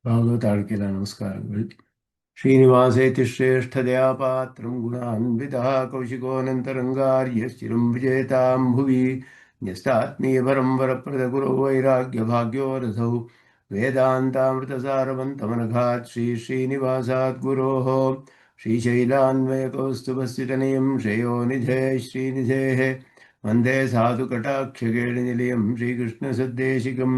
भागवतार्किला नमस्कारங்கள். श्रीनिवासेति श्रेष्ठदयापात्रं गुणान्वितः कौशिकोऽनन्तरङ्गार्यश्चिरं विजेतां भुवि न्यस्तात्मीयपरं वरप्रदगुरो वैराग्यभाग्यो रसौ वेदान्तामृतसारवन्तमनघात् श्रीनिवासात् गुरोः श्रीशैलान्वयकौस्तुभस्थितनियं श्रेयोनिधे श्रीनिधेः वन्दे साधुकटाक्षकेणिनिलयं श्रीकृष्णसद्देशिकम्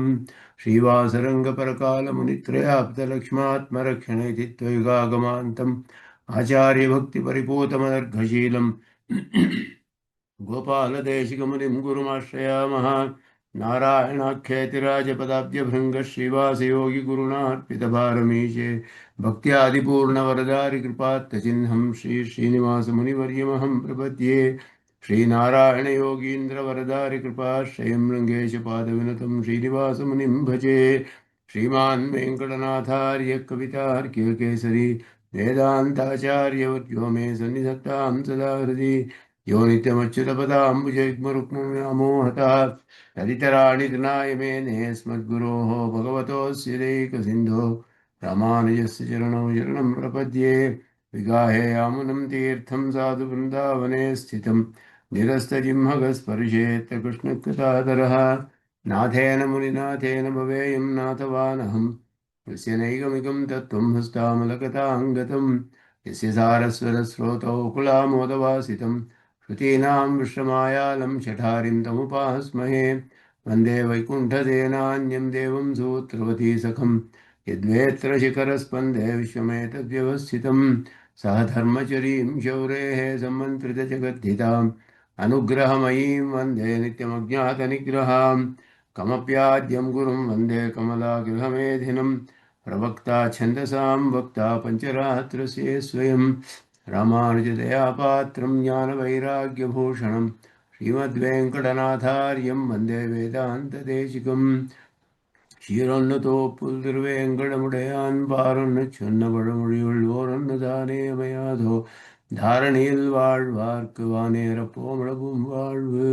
श्रीवासरङ्गपरकालमुनित्रयाप्तलक्ष्मात्मरक्षणे चित्तयुगागमान्तम् आचार्यभक्तिपरिपूतमनर्घशीलम् गोपालदेशिकमुनिं गुरुमाश्रयामः. नारायणाख्येतिराजपदाब्जभृङ्गः श्रीवासयोगिगुरुणार्पितभारमीशे भक्त्यादिपूर्णवरदारिकृपात्तचिह्नं श्रीनिवासमुनिवर्यमहं प्रपद्ये. श्रीनारायणयोगीन्द्रवरदारिकृपाश्रयं रङ्गेशपादविनुतं श्रीनिवासमुनिं भजे. श्रीमान् वेङ्कटनाथार्य कवितार्किककेसरी वेदान्ताचार्यवर्यो मे सन्निधत्तां सदा हृदि यो नित्यमच्युतपदाम्बुजयुग्मरुक्मव्यामोहतः तदितराणि तृणाय मेने अस्मद्गुरोः भगवतोऽस्य दैकसिन्धो रामानुजस्य चरणौ शरणं प्रपद्ये. विगाहे यामुनं तीर्थं साधु वृन्दावने स्थितं निरस्तजिह्मगस्पर्शेत् कृष्णकृतादरः नाथेन मुनिनाथेन भवेयं नाथवानहं यस्य नैगमिकं तत्त्वं हस्तामलकथाङ्गतं यस्य सारस्वतस्रोतौ कुलामोदवासितं श्रुतीनां विश्रमायालं शठारिं तमुपास्महे. वन्दे वैकुण्ठदेनान्यं देवं सूत्रवती सखं यद्वेत्र शिखरस्पन्दे विश्वमेतद्व्यवस्थितं सह धर्मचरीं शौरेः सम्मन्त्रितजगद्धिताम् अनुग्रहमयीं वन्दे नित्यमज्ञातनिग्रहां कमप्याद्यं गुरुं वन्दे कमलागृहमेधिनं प्रवक्ता छन्दसां वक्ता पञ्चरात्रस्य स्वयं रामानुजदयापात्रं ज्ञानवैराग्यभूषणं श्रीमद्वेङ्कटनाथार्यं वन्दे वेदान्तदेशिकम्. ஷீரொன்னுதோப்புல் திருவேங்கடமுடையான் பாரொன்னு சொன்ன பழமொழியுள் ஓரொன்னு தானே அமையாதோ தாரணியில் வாழ்வார்க்கு வானேரப்போமளவும் வாழ்வு.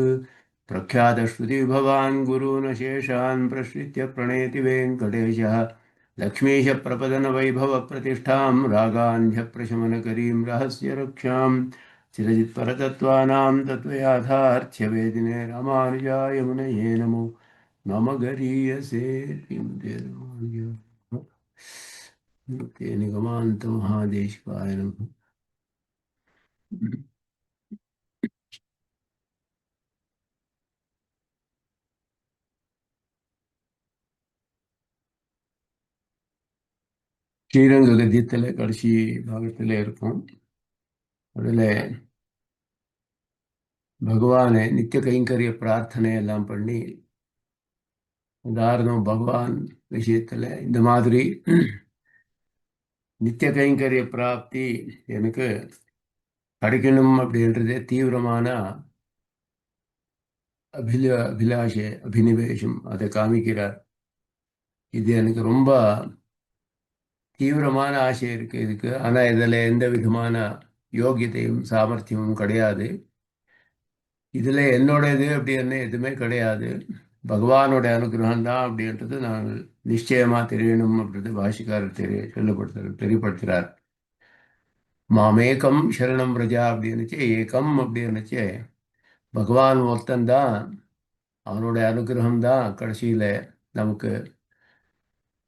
பிரக்யாத ஸ்ருதி பவான் குருன சேஷான் பிரஸ்ரித்ய பிரணேதி வெங்கடேஷः லக்ஷ்மீஷ பிரபதன வைபவ பிரதிஷ்டாம் ராகான்ய பிரசமனகரீம் ரகசிய ரக்ஷாம் சிரஜித் பரதத்வானாம் தத்வயாதார்த்திய வேதினே ராமானுஜாய முனையே நமோ मम गरीयसे निगमान्त महादेशिकाय नमः. ஸ்ரீரங்க கத்தியத்தில் கடைசி பாகத்தில் இருக்கும். அதில் பகவானை நித்திய கைங்கரிய பிரார்த்தனை எல்லாம் பண்ணி உதாரணம் பகவான் விஷயத்தில் இந்த மாதிரி நித்திய கைங்கரிய பிராப்தி எனக்கு கிடைக்கணும் அப்படின்றதே தீவிரமான அபினிவேஷம் அதை காமிக்கிறார். இது எனக்கு ரொம்ப தீவிரமான ஆசை இருக்கு இதுக்கு. ஆனால் இதில் எந்த விதமான யோகியத்தையும் சாமர்த்தியமும் கிடையாது. இதில் என்னோட இது அப்படின்னு எதுவுமே கிடையாது. பகவானோட அனுகிரகம் தான் அப்படின்றது நாங்கள் நிச்சயமாக தெரியணும் அப்படின்றது பாஷிக்காரர் தெரியப்படுத்துகிறார். மாமேகம் சரணம் பிரஜா அப்படின்னுச்சு. ஏகம் அப்படின்னுச்சு பகவான் ஒருத்தந்தான், அவனோட அனுகிரகம் தான் கடைசியில் நமக்கு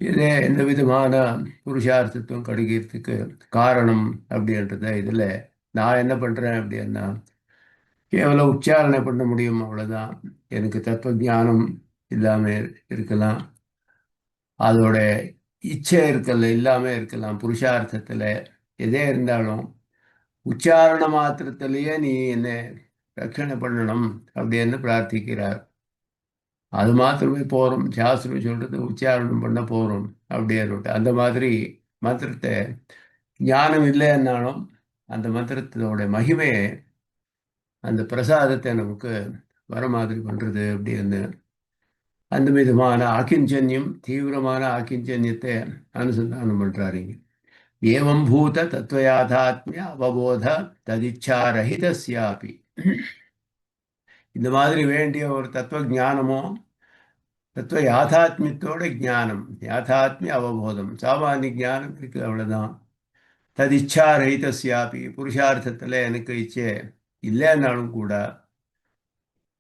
இதே எந்த விதமான புருஷார்த்தத்துவம் கிடைக்கிறதுக்கு காரணம் அப்படின்றத இதில் நான் என்ன பண்ணுறேன் அப்படின்னா கேவலம் உச்சாரணை பண்ண முடியும், அவ்வளோதான். எனக்கு தத்துவ ஞானம் இல்லாமல் இருக்கலாம், அதோட இச்சை இருக்கல இல்லாமல் இருக்கலாம். புருஷார்த்தத்தில் எதே இருந்தாலும் உச்சாரண மாத்திரத்திலேயே நீ என்ன ரட்சணை பண்ணணும் அப்படின்னு பிரார்த்திக்கிறார். அது மாத்திரமே போகிறோம். சாஸ்திரம் சொல்கிறது உச்சாரணம் பண்ண போகிறோம் அப்படின்னு. அந்த மாதிரி மந்திரத்தை ஞானம் இல்லைன்னாலும் அந்த மந்திரத்தோட மகிமையை, அந்த பிரசாதத்தை நமக்கு வர மாதிரி பண்ணுறது அப்படின்னு. அந்த விதமான ஆக்கிஞ்சன்யம், தீவிரமான ஆக்கிஞ்சன்யத்தை அனுசந்தானம் பண்ணுறாருங்க. ஏவம் பூத தத்துவயாதாத்மிய அவபோத ததிச்சாரஹிதஸ்யாபி. இந்த மாதிரி வேண்டிய ஒரு தத்துவ ஞானமோ தத்துவ யாதாத்மியத்தோட ஞானம், யாதாத்மிய அவபோதம். சாமானிய ஞானம் இருக்கு, அவ்வளவுதான். ததிச்சா ரஹிதஸ்யாபி, புருஷார்த்தத்தில் எனக்கு இச்சை இல்லைன்னாலும் கூட,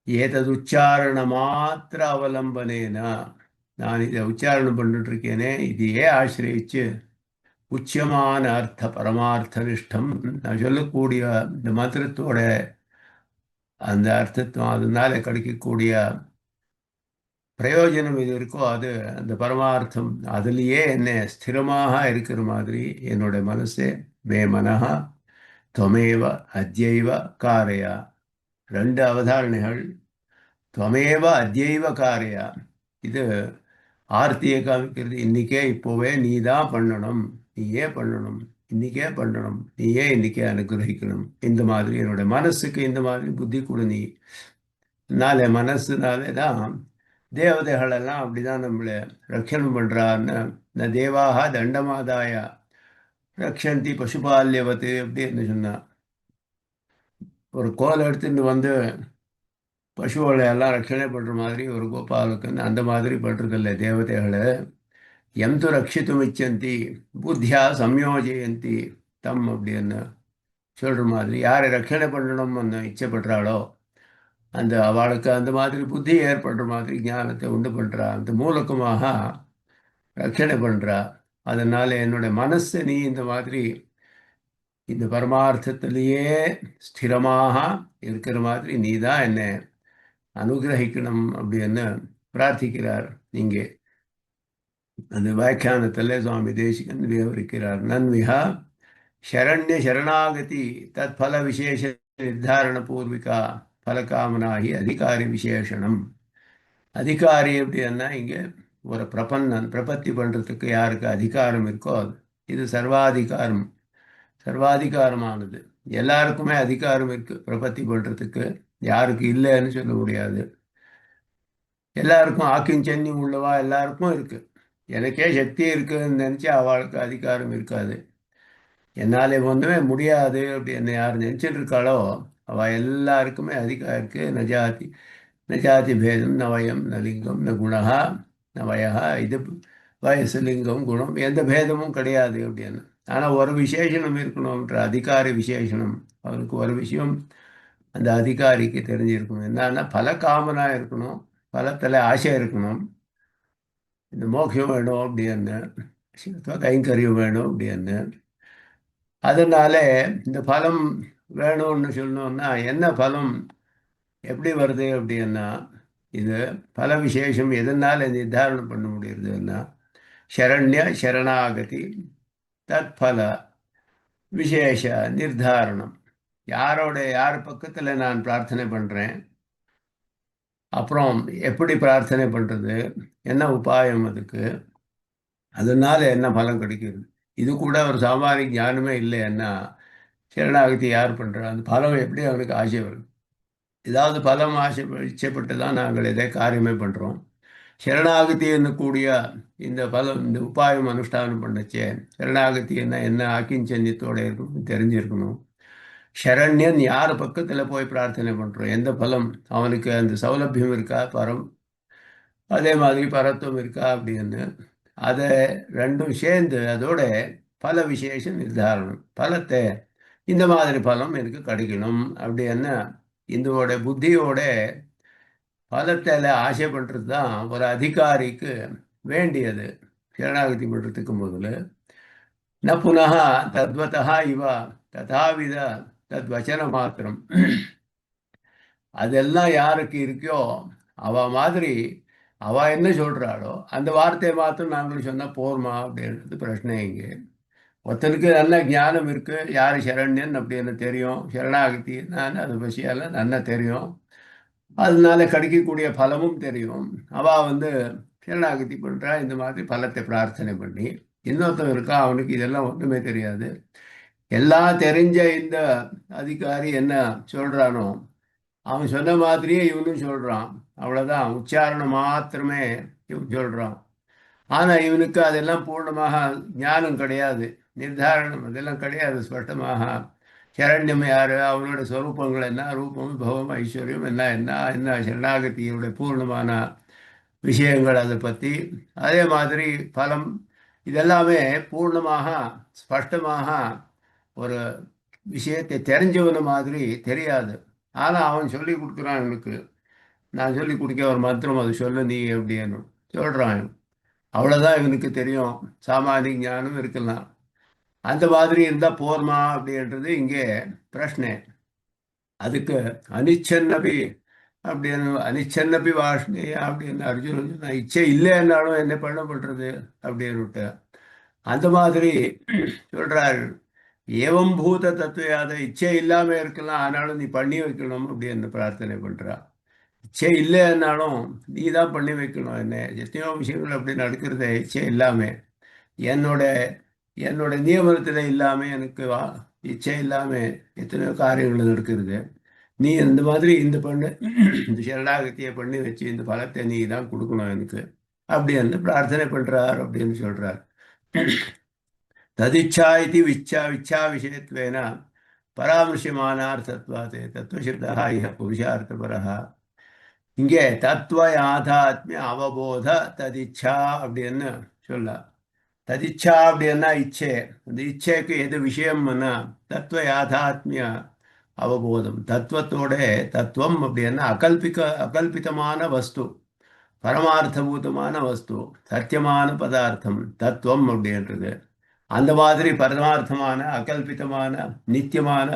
ஏதது உச்சாரண மாத்திர அவலம்பனேனா, நான் இதை உச்சாரணம் பண்ணிட்டு இருக்கேனே, இதையே ஆசிரியிச்சு உச்சியமான அர்த்த பரமார்த்த நிஷ்டம் நான் சொல்லக்கூடிய இந்த மந்திரத்தோட அந்த அர்த்தத்துவம், அதனால கிடைக்கக்கூடிய பிரயோஜனம் இது இருக்கோ, அது அந்த பரமார்த்தம், அதுலேயே என்ன ஸ்திரமாக இருக்கிற மாதிரி என்னோட மனசே, மே மனஹா துவமேவ அத்யைவ காரையா. ரெண்டு அவதாரணைகள். துவமேவ அத்யைவ காரையா, இது ஆர்த்தியை காமிக்கிறது. இன்னைக்கே இப்போவே நீ தான் பண்ணணும், நீயே பண்ணணும், இன்னைக்கே பண்ணணும், நீயே இன்னைக்கே அனுகிரகிக்கணும். இந்த மாதிரி என்னோட மனசுக்கு இந்த மாதிரி புத்தி கொடு நீ. நாளை மனசுனாலே தான் தேவதைகள் எல்லாம் அப்படிதான் நம்மளை ரட்சணம் பண்றான்னு. இந்த தேவாக தண்டமாதாய ரக்ஷந்தி பசுபால்யவத்து அப்படின்னு சொன்னா, ஒரு கோல் எடுத்துட்டு வந்து பசுவோலை எல்லாம் ரட்சணை பண்ற மாதிரி ஒரு கோபாலுக்குன்னு அந்த மாதிரி பண்றதில்ல தேவதைகளை. எந்து ரட்சித்தும் இச்சந்தி புத்தியா சம்யோஜயந்தி தம் அப்படின்னு சொல்ற மாதிரி, யாரை ரட்சணை பண்ணணும்னு இச்சைப்படுறாளோ அந்த அவளுக்கு அந்த மாதிரி புத்தி ஏற்படுற மாதிரி ஞானத்தை உண்டு பண்றா, அந்த மூலக்கமாக ரட்சணை பண்றா. அதனால என்னோட மனசை நீ இந்த மாதிரி இந்த பரமார்த்தத்திலேயே ஸ்திரமாக இருக்கிற மாதிரி நீ தான் என்னை அனுகிரகிக்கணும் அப்படின்னு பிரார்த்திக்கிறார். நீங்க அந்த வியாக்கியானத்தில் சுவாமி தேசிகன் விவரிக்கிறார். நன்விஹா ಶರಣ್ಯ ಶರಣಾಗತಿ ತತ್ಫಲ ವಿಶೇಷ ನಿರ್ಧಾರಣ பூர்விகா பலகாமனாகி அதிகாரி விசேஷனம். அதிகாரி எப்படின்னா, இங்கே ஒரு பிரபன்னன் பிரபத்தி பண்ணுறதுக்கு யாருக்கு அதிகாரம் இருக்கோ அது, இது சர்வாதிகாரம், சர்வாதிகாரமானது. எல்லாருக்குமே அதிகாரம் இருக்கு பிரபத்தி பண்ணுறதுக்கு, யாருக்கு இல்லைன்னு சொல்ல முடியாது. எல்லாருக்கும் ஆக்கிஞ்சன்னி உள்ளவா எல்லாருக்கும் இருக்கு. எனக்கே சக்தி இருக்குன்னு நினச்சி அவளுக்கு அதிகாரம் இருக்காது. என்னால் ஒன்றுமே முடியாது அப்படி என்ன யார் நினச்சிட்டு இருக்காளோ அவள் எல்லாருக்குமே அதிகம் இருக்குது. நஜாதி நஜாதி பேதம் நவயம் நலிங்கம் ந குணா நவயா, இது வயசு லிங்கம் குணம் எந்த பேதமும் கிடையாது அப்படின்னு. ஆனால் ஒரு விசேஷனம் இருக்கணும்ன்ற அதிகாரி விசேஷனம், அவருக்கு ஒரு விஷயம் அந்த அதிகாரிக்கு தெரிஞ்சிருக்கணும். என்னன்னா பல காமனாக இருக்கணும், பலத்தில் ஆசை இருக்கணும், இந்த மோட்சம் வேணும் அப்படின்னு, கைங்கரியம் வேணும் அப்படின்னு. அதனால இந்த பலம் வேணும்னு சொல்லணும்னா என்ன பலம் எப்படி வருது அப்படின்னா, இது பல விசேஷம் எதனால நிர்தாரணம் பண்ண முடியுதுன்னா, சரண்ய சரணாகதி தத்பல விசேஷ நிர்தாரணம். யார் பக்கத்தில் நான் பிரார்த்தனை பண்ணுறேன், அப்புறம் எப்படி பிரார்த்தனை பண்ணுறது, என்ன உபாயம் அதுக்கு, அதனால என்ன பலம் கிடைக்குது. இது கூட ஒரு சாமானிய ஞானமே இல்லைன்னா சரணாகதி யார் பண்ணுறா, அந்த பலம் எப்படி அவனுக்கு ஆசை வரும். ஏதாவது பலம் ஆசை இச்சைப்பட்டு தான் நாங்கள் எதை காரியமே பண்ணுறோம். சரணாகதி என்னக்கூடிய இந்த பலம், இந்த உபாயம் அனுஷ்டானம் பண்ணச்சே, சரணாகதி என்ன ஆக்கிஞ்சன்யத்தோடு இருக்கணும் தெரிஞ்சிருக்கணும். சரண்யன் யார் பக்கத்தில் போய் பிரார்த்தனை பண்ணுறோம், எந்த பலம் அவனுக்கு அந்த சௌலபியம் இருக்கா, அதே மாதிரி பரத்துவம் இருக்கா அப்படின்னு, அதை ரெண்டும் சேர்ந்து அதோட பல விசேஷ நிர்தாரணம், பலத்தை இந்த மாதிரி பலம் எனக்கு கிடைக்கணும் அப்படின்னு இதோட புத்தியோட பலத்தில் ஆசை பண்ணுறது தான் ஒரு அதிகாரிக்கு வேண்டியது. சரணாகதி பண்ணுறதுக்கு முதல்ல ந புனः தத்வதः இவ ததாவித தத்வச்சன மாத்திரம், அதெல்லாம் யாருக்கு இருக்கோ அவ மாதிரி அவ என்ன சொல்றாளோ அந்த வார்த்தையை மாத்திரம் நாங்களும் சொன்னால் போர்மா அப்படின்றது பிரச்சனை. இங்கே ஒருத்தனுக்கு நல்ல ஞானம் இருக்கு, யார் சரண்யன் அப்படின்னு தெரியும், சரணாகதி நான் அது விஷயம் நல்லா தெரியும், அதனால கிடைக்கக்கூடிய பலமும் தெரியும். அவள் சரணாகதி பண்ணுறா, இந்த மாதிரி பலத்தை பிரார்த்தனை பண்ணி. இன்னொருத்தன் இருக்கா, அவனுக்கு இதெல்லாம் ஒன்றுமே தெரியாது, எல்லாம் தெரிஞ்ச இந்த அதிகாரி என்ன சொல்கிறானோ அவன் சொன்ன மாதிரியே இவனும் சொல்கிறான், அவ்வளோதான், உச்சாரணம் மாத்திரமே இவன் சொல்கிறான். ஆனால் இவனுக்கு அதெல்லாம் பூர்ணமாக ஞானம் கிடையாது, நிர்தாரணம் அதெல்லாம் கிடையாது ஸ்பஷ்டமாக. சரண்யம் யார், அவனோட ஸ்வரூபங்கள் என்ன, ரூபம் பவம் ஐஸ்வர்யம் என்ன என்ன என்ன சரணாகதியோட பூர்ணமான விஷயங்கள் அதை பற்றி. அதே மாதிரி பலம், இதெல்லாமே பூர்ணமாக ஸ்பஷ்டமாக ஒரு விஷயத்தை தெரிஞ்சவன மாதிரி தெரியாது. ஆனால் அவன் சொல்லி கொடுக்குறான் எனக்கு. நான் சொல்லி கொடுக்க ஒரு மந்திரம், அது சொல்லு நீ அப்படின்னு சொல்கிறான். அவ்வளோதான் இவனுக்கு தெரியும். சாமானிய ஞானம் இருக்கலாம். அந்த மாதிரி இருந்தால் போர்மா அப்படின்றது இங்கே பிரச்சனை. அதுக்கு அனிச்சன்னபி அப்படின்னு, அனிச்சன்னபி வாஷ்ணி அப்படின்னு அர்ஜுனன் சொன்னா, இச்சை இல்லைன்னாலும் என்ன பண்ண பண்றது அப்படின்னு அந்த மாதிரி சொல்றாரு. ஏவம் பூத தத்துவயாத, இச்சை இல்லாம இருக்கலாம், ஆனாலும் நீ பண்ணி வைக்கணும் அப்படின்னு பிரார்த்தனை பண்றா. இச்சை இல்லைன்னாலும் நீ தான் பண்ணி வைக்கணும். என்ன எத்தனையோ விஷயங்கள் அப்படி நடக்கிறதே இச்சை இல்லாம, என்னோட என்னோட நியமனத்தில் இல்லாம எனக்கு இச்சை இல்லாம எத்தனையோ காரியங்கள் நடக்கிறது. நீ இந்த மாதிரி இந்த பண்ணு, இந்த சரணாகத்தியை பண்ணி வச்சு இந்த பலத்தை நீ தான் கொடுக்கணும் எனக்கு அப்படின்னு பிரார்த்தனை பண்றார் அப்படின்னு சொல்றார். ததிச்சா இது விச்சா விஷயத்வேன பராமர்சியமானார்த்தத்வாதே தத்துவசப்தா இஹ புருஷார்த்தபரஹ. இங்கே தத்துவ யாதாத்மிய அவபோத ததிச்சா அப்படின்னு சொல்ல. ததிச்சா அப்படின்னா இச்சை. அந்த இச்சைக்கு எது விஷயம்னா தத்துவ யாதாத்மிய அவபோதம். தத்துவத்தோட, தத்துவம் அப்படின்னா அகல்பிதமான வஸ்து, பரமார்த்தபூதமான வஸ்து, சத்தியமான பதார்த்தம் தத்துவம் அப்படின்றது. அந்த மாதிரி பரமார்த்தமான அகல்பிதமான நித்தியமான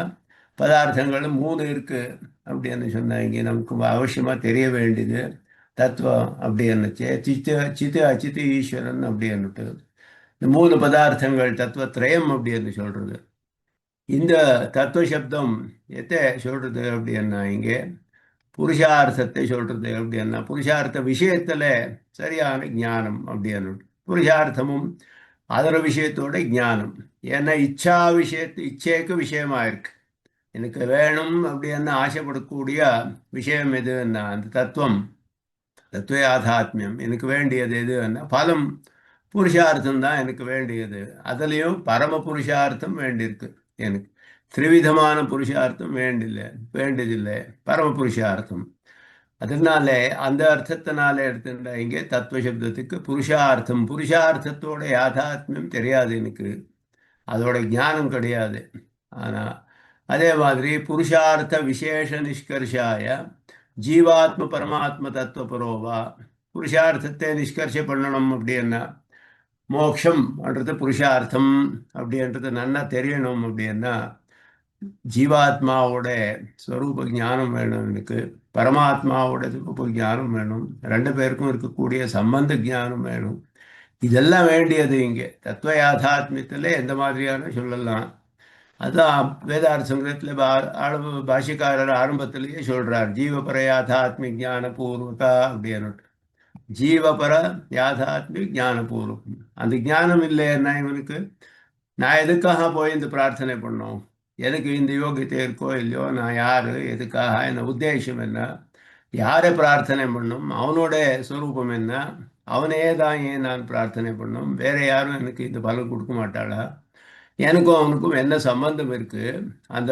பதார்த்தங்களும் மூணு இருக்கு அப்படின்னு சொன்னாங்க. நமக்கு அவசியமா தெரிய வேண்டியது தத்துவம் அப்படின்னு சித்து சித்து அச்சித்து ஈஸ்வரன் அப்படின்னுட்டு இந்த மூணு பதார்த்தங்கள் தத்துவத்ரயம் அப்படின்னு சொல்றது. இந்த தத்துவ சப்தம் எத்தை சொல்றது அப்படின்னா இங்கே புருஷார்த்தத்தை சொல்றது அப்படின்னா புருஷார்த்த விஷயத்துல சரியான ஞானம் அப்படின்னு. புருஷார்த்தமும் அதர விஷயத்தோட ஞானம். ஏன்னா இச்சா விஷயத்து இச்சைக்கு விஷயமா இருக்கு. எனக்கு வேணும் அப்படின்னு ஆசைப்படக்கூடிய விஷயம் எதுன்னா அந்த தத்துவம், தத்துவ யாதாத்மியம். எனக்கு வேண்டியது எதுன்னா பலம், புருஷார்த்தம் தான் எனக்கு வேண்டியது. அதுலேயும் பரம புருஷார்த்தம் வேண்டியிருக்கு எனக்கு. திரிவிதமான புருஷார்த்தம் வேண்டியதில்லை, பரம புருஷார்த்தம். அதனால அந்த அர்த்தத்தினால எடுத்துட்டா இங்கே தத்துவ சப்தத்துக்கு புருஷார்த்தம், புருஷார்த்தத்தோட யாதாத்மியம் தெரியாது எனக்கு, அதோட ஞானம் கிடையாது. ஆனால் அதே மாதிரி புருஷார்த்த விசேஷ நிஷ்கர்ஷாய ஜீவாத்ம பரமாத்ம தத்துவபரோவா. புருஷார்த்தத்தை நிஷ்கர்ஷ பண்ணணும் அப்படின்னா மோக்ஷம்ன்றது புருஷார்த்தம் அப்படின்றது நல்லா தெரியணும் அப்படின்னா ஜீவாத்மாவோட ஸ்வரூப ஞானம் வேணும் எனக்கு, பரமாத்மாவோட ஸ்வரூப ஞானம் வேணும், ரெண்டு பேருக்கும் இருக்கக்கூடிய சம்பந்த ஞானம் வேணும். இதெல்லாம் வேண்டியது இங்கே தத்துவ யாதாத்மியத்தில் எந்த மாதிரியான சொல்லலாம். அதான் வேதார்த்த சங்கரத்தில் பாஷிக்காரர் ஆரம்பத்திலேயே சொல்றார், ஜீவபர யாதாத்மிய ஞான பூர்வகா அப்படின்னு. ஜீவபர யாதாத்மிய ஞான பூர்வகம். அந்த ஞானம் இல்லைன்னா இவனுக்கு நான் எதுக்காக போய் இந்த பிரார்த்தனை பண்ணோம், எனக்கு இந்த யோகியத்தை இருக்கோ இல்லையோ, நான் யாரு, எதுக்காக, என்ன உத்தேசம் என்ன, யாரை பிரார்த்தனை பண்ணும், அவனோட ஸ்வரூபம் என்ன, அவனே தான் ஏன் நான் பிரார்த்தனை பண்ணும், வேற யாரும் எனக்கு இந்த பலன் கொடுக்க மாட்டாளா, எனக்கும் அவனுக்கும் என்ன சம்பந்தம் இருக்கு, அந்த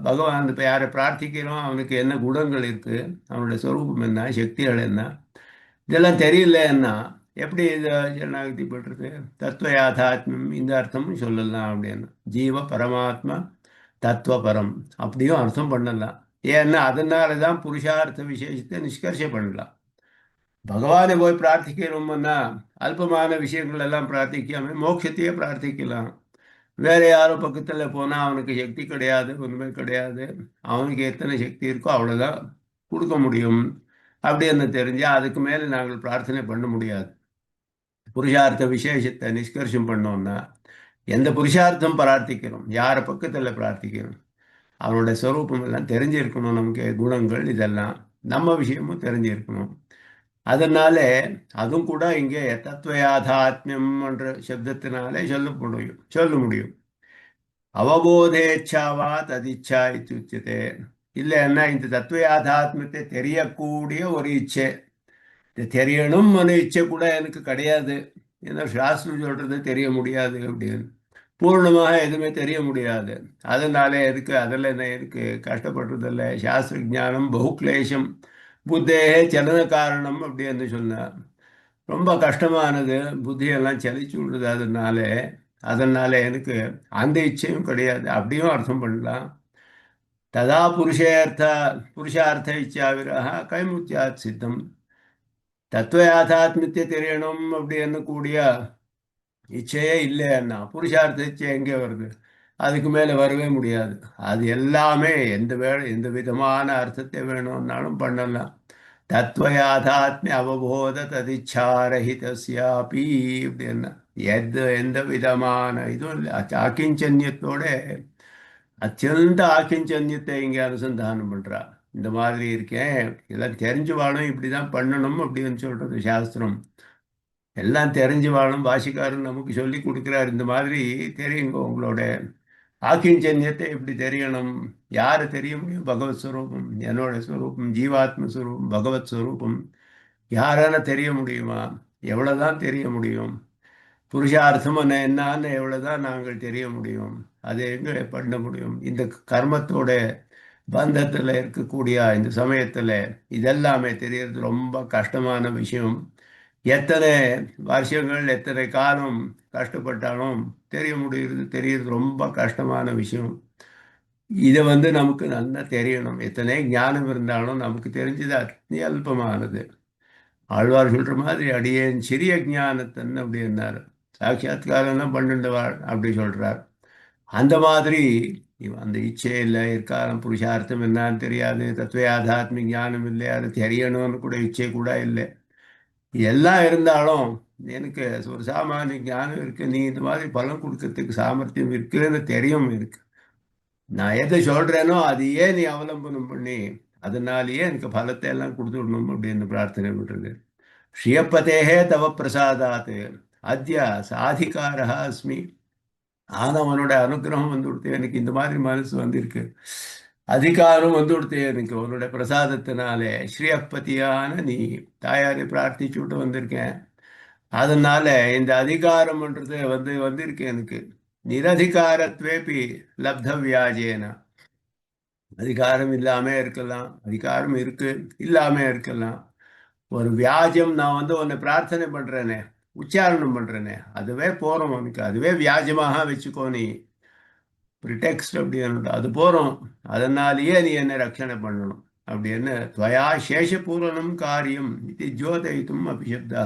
பகவான் இப்போ யாரை பிரார்த்திக்கிறோம் அவனுக்கு என்ன குணங்கள் இருக்கு, அவனுடைய ஸ்வரூபம் என்ன, சக்திகள் என்ன, இதெல்லாம் தெரியலன்னா எப்படி இதை சரணாகதி பண்றது. தத்துவ யாதாத்மியம் இந்த அர்த்தமும் சொல்லலாம் அப்படின்னு. ஜீவ பரமாத்மா தத்துவ பரம் அப்படியும் அர்த்தம் பண்ணலாம். ஏன்னா அதனால தான் புருஷார்த்த விசேஷத்தை நிஷ்கர்ஷ பண்ணலாம். பகவானை போய் பிரார்த்திக்கிறோம்னா அல்பமான விஷயங்கள் எல்லாம் பிரார்த்திக்காம மோட்சத்தையே பிரார்த்திக்கலாம். வேற யாரும் பக்கத்தில் போனால் அவனுக்கு சக்தி கிடையாது, உண்மை கிடையாது, அவனுக்கு எத்தனை சக்தி இருக்கோ அவ்வளோதான் கொடுக்க முடியும் அப்படின்னு தெரிஞ்சால் அதுக்கு மேலே நாங்கள் பிரார்த்தனை பண்ண முடியாது. புருஷார்த்த விசேஷத்தை நிஷ்கர்ஷம் பண்ணோம்னா எந்த புருஷார்த்தம் பிரார்த்திக்கிறோம், யாரை பக்கத்தில் பிரார்த்திக்கிறோம், அவனோட ஸ்வரூபம் எல்லாம் தெரிஞ்சிருக்கணும், நமக்கு குணங்கள் இதெல்லாம் நம்ம விஷயமும் தெரிஞ்சிருக்கணும். அதனால அதுவும் கூட இங்கே தத்துவ யாதாத்மியம் என்ற சப்தத்தினாலே சொல்ல முடியும். அவபோதேச்சாவா ததிச்சா இத்தியுச்சதே. இல்லைன்னா இந்த தத்துவ யாதாத்மியத்தை தெரியக்கூடிய ஒரு இச்சை, இது தெரியணும் இச்சை கூட எனக்கு கிடையாது. ஏன்னா சாஸ்திரம் சொல்றது தெரிய முடியாது அப்படின்னு, பூர்ணமாக எதுவுமே தெரிய முடியாது. அதனால எதுக்கு அதில் என்ன இருக்கு, கஷ்டப்படுறதில்ல. சாஸ்திர ஜானம் பகுக்லேஷம் புத்தேகே சலன காரணம் அப்படின்னு சொன்னார். ரொம்ப கஷ்டமானது, புத்தியெல்லாம் சலிச்சு விடுது. அதனால எனக்கு அந்த இச்சையும் கிடையாது. அப்படியும் அர்த்தம் பண்ணலாம். ததா புருஷார்த்த இச்சா விரஹ கைமுத்தியாத் சித்தம். தத்துவ யாதாத்மியத்தை தெரியணும் அப்படின்னு கூடிய இச்சையே இல்லைன்னா புருஷார்த்த இச்சை எங்கே வருது? அதுக்கு மேலே வரவே முடியாது. அது எல்லாமே எந்த விதமான அர்த்தத்தை வேணும்னாலும் பண்ணலாம். தத்வயாதாத்மிய அவபோத ததிச்சாரஹிதஸ்யாபி அப்படின்னா எந்த விதமான இதுவும் இல்லை. ஆக்கிஞ்சன்யத்தோட அத்தியந்த ஆக்கிஞ்சன்யத்தை இங்கே அனுசந்தானம் பண்றா. இந்த மாதிரி இருக்கேன், இதெல்லாம் தெரிஞ்சு வாழும், இப்படிதான் பண்ணணும் அப்படின்னு சொல்றது சாஸ்திரம். எல்லாம் தெரிஞ்சு வாழும் பாஷிக்காரன் நமக்கு சொல்லி கொடுக்கிறார். இந்த மாதிரி தெரியுங்க, உங்களோட ஆக்கிஞ்சன்யத்தை எப்படி தெரியணும்? யாரு தெரிய முடியும்? பகவத் ஸ்வரூபம், என்னோட ஸ்வரூபம், ஜீவாத்ம ஸ்வரூபம், பகவத் ஸ்வரூபம் யாரால தெரிய முடியுமா? எவ்வளவுதான் தெரிய முடியும்? புருஷார்த்தம் என்னன்னு எவ்வளவுதான் நாங்கள் தெரிய முடியும்? அதை எங்க பண்ண முடியும்? இந்த கர்மத்தோட பந்தத்துல இருக்கக்கூடிய இந்த சமயத்துல இதெல்லாமே தெரியறது ரொம்ப கஷ்டமான விஷயம். எத்தனை வருஷங்கள் எத்தனை காலம் கஷ்டப்பட்டாலும் தெரியறது ரொம்ப கஷ்டமான விஷயம். இதை நமக்கு நல்லா தெரியணும். எத்தனை ஞானம் இருந்தாலும் நமக்கு தெரிஞ்சது அல்பமானது. ஆழ்வார் சொல்ற மாதிரி அடியேன் சிறிய ஞானத்தன் அப்படின்னாரு. சாட்சாத்காரம் தான் பண்ணுண்டவாள் அப்படி சொல்றார். அந்த மாதிரி அந்த இச்சை இல்லை, இருக்காரம் புருஷார்த்தம் என்னன்னு தெரியாது, தத்துவ ஆதாத்மிக ஞானம் இல்லை, அது தெரியணும்னு கூட இச்சை கூட இல்லை. எல்லாம் இருந்தாலும் எனக்கு ஒரு சாமானிய ஞானம் இருக்கு, நீ இந்த மாதிரி பலன் கொடுக்கறதுக்கு சாமர்த்தியம் இருக்குன்னு தெரியும் இருக்கு. நான் எதை சொல்றேனோ அதையே நீ அவலம்பனம் பண்ணி அதனாலேயே எனக்கு பலத்தை எல்லாம் கொடுத்துடணும் அப்படின்னு பிரார்த்தனை பண்றது. ஸ்ரீயப்பதேகே தவ பிரசாதாத் அத்ய சாதிகாரா அஸ்மி. ஆனவனோட அனுகிரகம் வந்து கொடுத்து எனக்கு இந்த மாதிரி மனசு வந்திருக்கு, அதிகாரம் வந்து கொடுத்து எனக்கு உன்னோட பிரசாதத்தினாலே. ஸ்ரீயப்பதியான நீ தாயாரை பிரார்த்திச்சு விட்டு வந்திருக்கேன். அதனால இந்த அதிகாரம்ன்றது வந்திருக்கு எனக்கு. நிரதிகாரத்வேபி லப்த வியாஜேன. அதிகாரம் இல்லாம இருக்கலாம், அதிகாரம் இருக்கு இல்லாம இருக்கலாம். ஒரு வியாஜம், நான் உன்னை பிரார்த்தனை பண்றேனே, உச்சாரணம் பண்றேனே, அதுவே போறோம் உனக்கு. அதுவே வியாஜமாக வச்சுக்கோ நீ, ப்ரிடெக்ஸ்ட் அப்படின்னு அது போறோம். அதனாலேயே நீ என்னை ரட்சணை பண்ணணும் அப்படின்னு. துவயா சேஷபூரணம் காரியம் இது ஜோதயித்தும் அபிஷப்தா.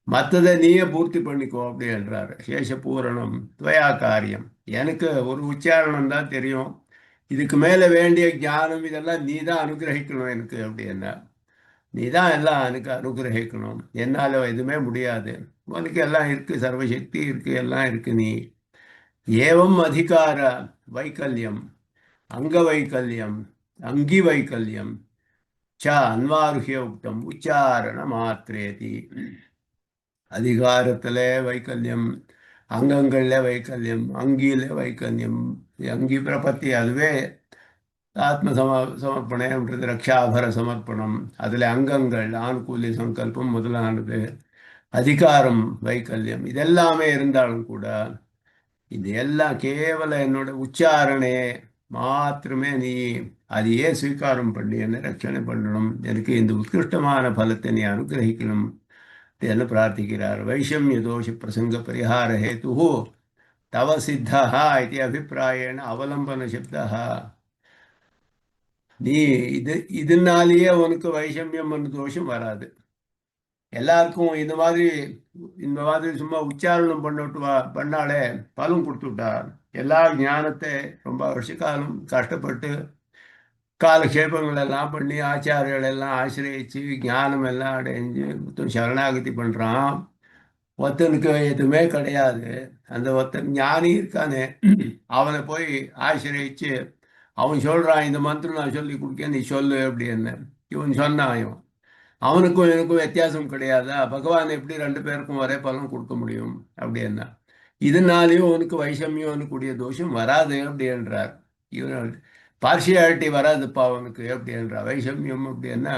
மற்றதை நீயே பூர்த்தி பண்ணிக்கோ அப்படின்றாரு. சேஷபூரணம் துவயா காரியம். எனக்கு ஒரு உச்சாரணம் தான் தெரியும், இதுக்கு மேல வேண்டிய ஞானம் இதெல்லாம் நீ தான் அனுகிரகிக்கணும் எனக்கு அப்படின்னா. நீ தான் எல்லாம் எனக்கு அனுகிரகிக்கணும், என்னால எதுவுமே முடியாது. உனக்கு எல்லாம் இருக்கு, சர்வசக்தி இருக்கு, எல்லாம் இருக்கு. நீ ஏவம் அதிகார வைக்கல்யம், அங்க வைக்கல்யம், அங்கி வைக்கல்யம் ச அன்வாருகிய உக்தம் உச்சாரண மாத்திரேதி. அதிகாரத்துல வைக்கல்யம், அங்கங்கள்ல வைக்கல்யம், அங்கியில வைக்கல்யம். அங்கி பிரபத்தி அதுவே சமர்ப்பணம்ன்றது ரக்ஷாபர சமர்ப்பணம். அதுல அங்கங்கள் ஆணுகூல்ய சங்கல்பம் முதலானது. அதிகாரம் வைக்கல்யம் இதெல்லாமே இருந்தாலும் கூட இது எல்லாம் கேவல என்னோட உச்சாரணே மாத்திரமே. நீ அதையே ஸ்வீகாரம் பண்ணி என்னை ரட்சணை பண்ணணும், எனக்கு இந்த உத்கிருஷ்டமான பலத்தை நீ அனுகிரகிக்கணும் என்று பிரார்த்திக்கிறார். வைஷமிய தோஷ பிரசங்க பரிகார ஹேது தவ சித்தா இது அபிப்பிராயண அவலம்பன சப்தா. நீ இதனாலேயே உனக்கு வைஷமியம் தோஷம் வராது. எல்லாருக்கும் இந்த மாதிரி சும்மா உச்சாரணம் பண்ணாலே பலன் கொடுத்துட்டார். எல்லா ஞானத்தை ரொம்ப வருஷ காலம் கஷ்டப்பட்டு காலக்ஷேபங்கள் எல்லாம் பண்ணி ஆச்சாரியர்கள் எல்லாம் ஆசிரியச்சு ஞானம் எல்லாம் அடைஞ்சு மொத்தம் சரணாகதி பண்றான். ஒருத்தனுக்கு எதுவுமே கிடையாது. அந்த ஒருத்தன் ஞானி இருக்கானே, அவனை போய் ஆசிரியச்சு அவன் சொல்றான், இந்த மந்திரம் நான் சொல்லி கொடுக்க நீ சொல்லு அப்படின்னு. இவன் சொன்னான். அவனுக்கும் எனக்கும் வித்தியாசம் கிடையாதா? பகவான் எப்படி ரெண்டு பேருக்கும் ஒரே பலன் கொடுக்க முடியும் அப்படின்னா. இதனாலேயும் உனக்கு வைஷமியம் கூடிய தோஷம் வராது அப்படின்றார். இவன் பார்ஷியாலிட்டி வராதுப்பா அவனுக்கு அப்படின்றார். வைஷமியம் அப்படின்னா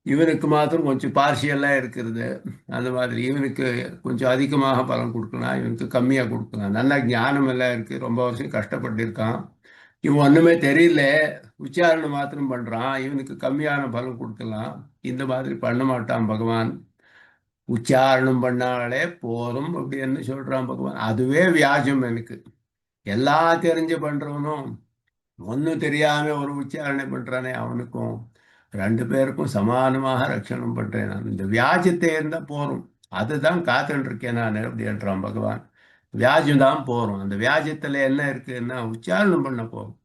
இவனுக்கு மாத்திரம் கொஞ்சம் பார்ஷியலாக இருக்கிறது. அந்த மாதிரி இவனுக்கு கொஞ்சம் அதிகமாக பலன் கொடுக்கலாம், இவனுக்கு கம்மியாக கொடுக்கலாம். நல்ல ஞானம் எல்லாம் இருக்கு, ரொம்ப வருஷம் கஷ்டப்பட்டு இருக்கான், இவன் ஒண்ணுமே தெரியல, உச்சாரணம் மாத்திரம் பண்றான், இவனுக்கு கம்மியான பலன் கொடுக்கலாம். இந்த மாதிரி பண்ண மாட்டான் பகவான். உச்சாரணம் பண்ணாலே போதும் அப்படின்னு சொல்றான் பகவான். அதுவே வியாஜம் எனக்கு. எல்லாம் தெரிஞ்சு பண்றவனும் ஒன்றும் தெரியாம ஒரு உச்சாரணை பண்றானே அவனுக்கும் ரெண்டு பேருக்கும் சமானமாக ரட்சணம் பண்றேன் நான். இந்த வியாஜத்தை இருந்தா போறோம். அதுதான் காத்துட்டு இருக்கேன் நான் அப்படின்றான் பகவான். வியாஜம் தான் போறோம். அந்த வியாஜத்துல என்ன இருக்குன்னா உச்சாரணம் பண்ண போறோம்.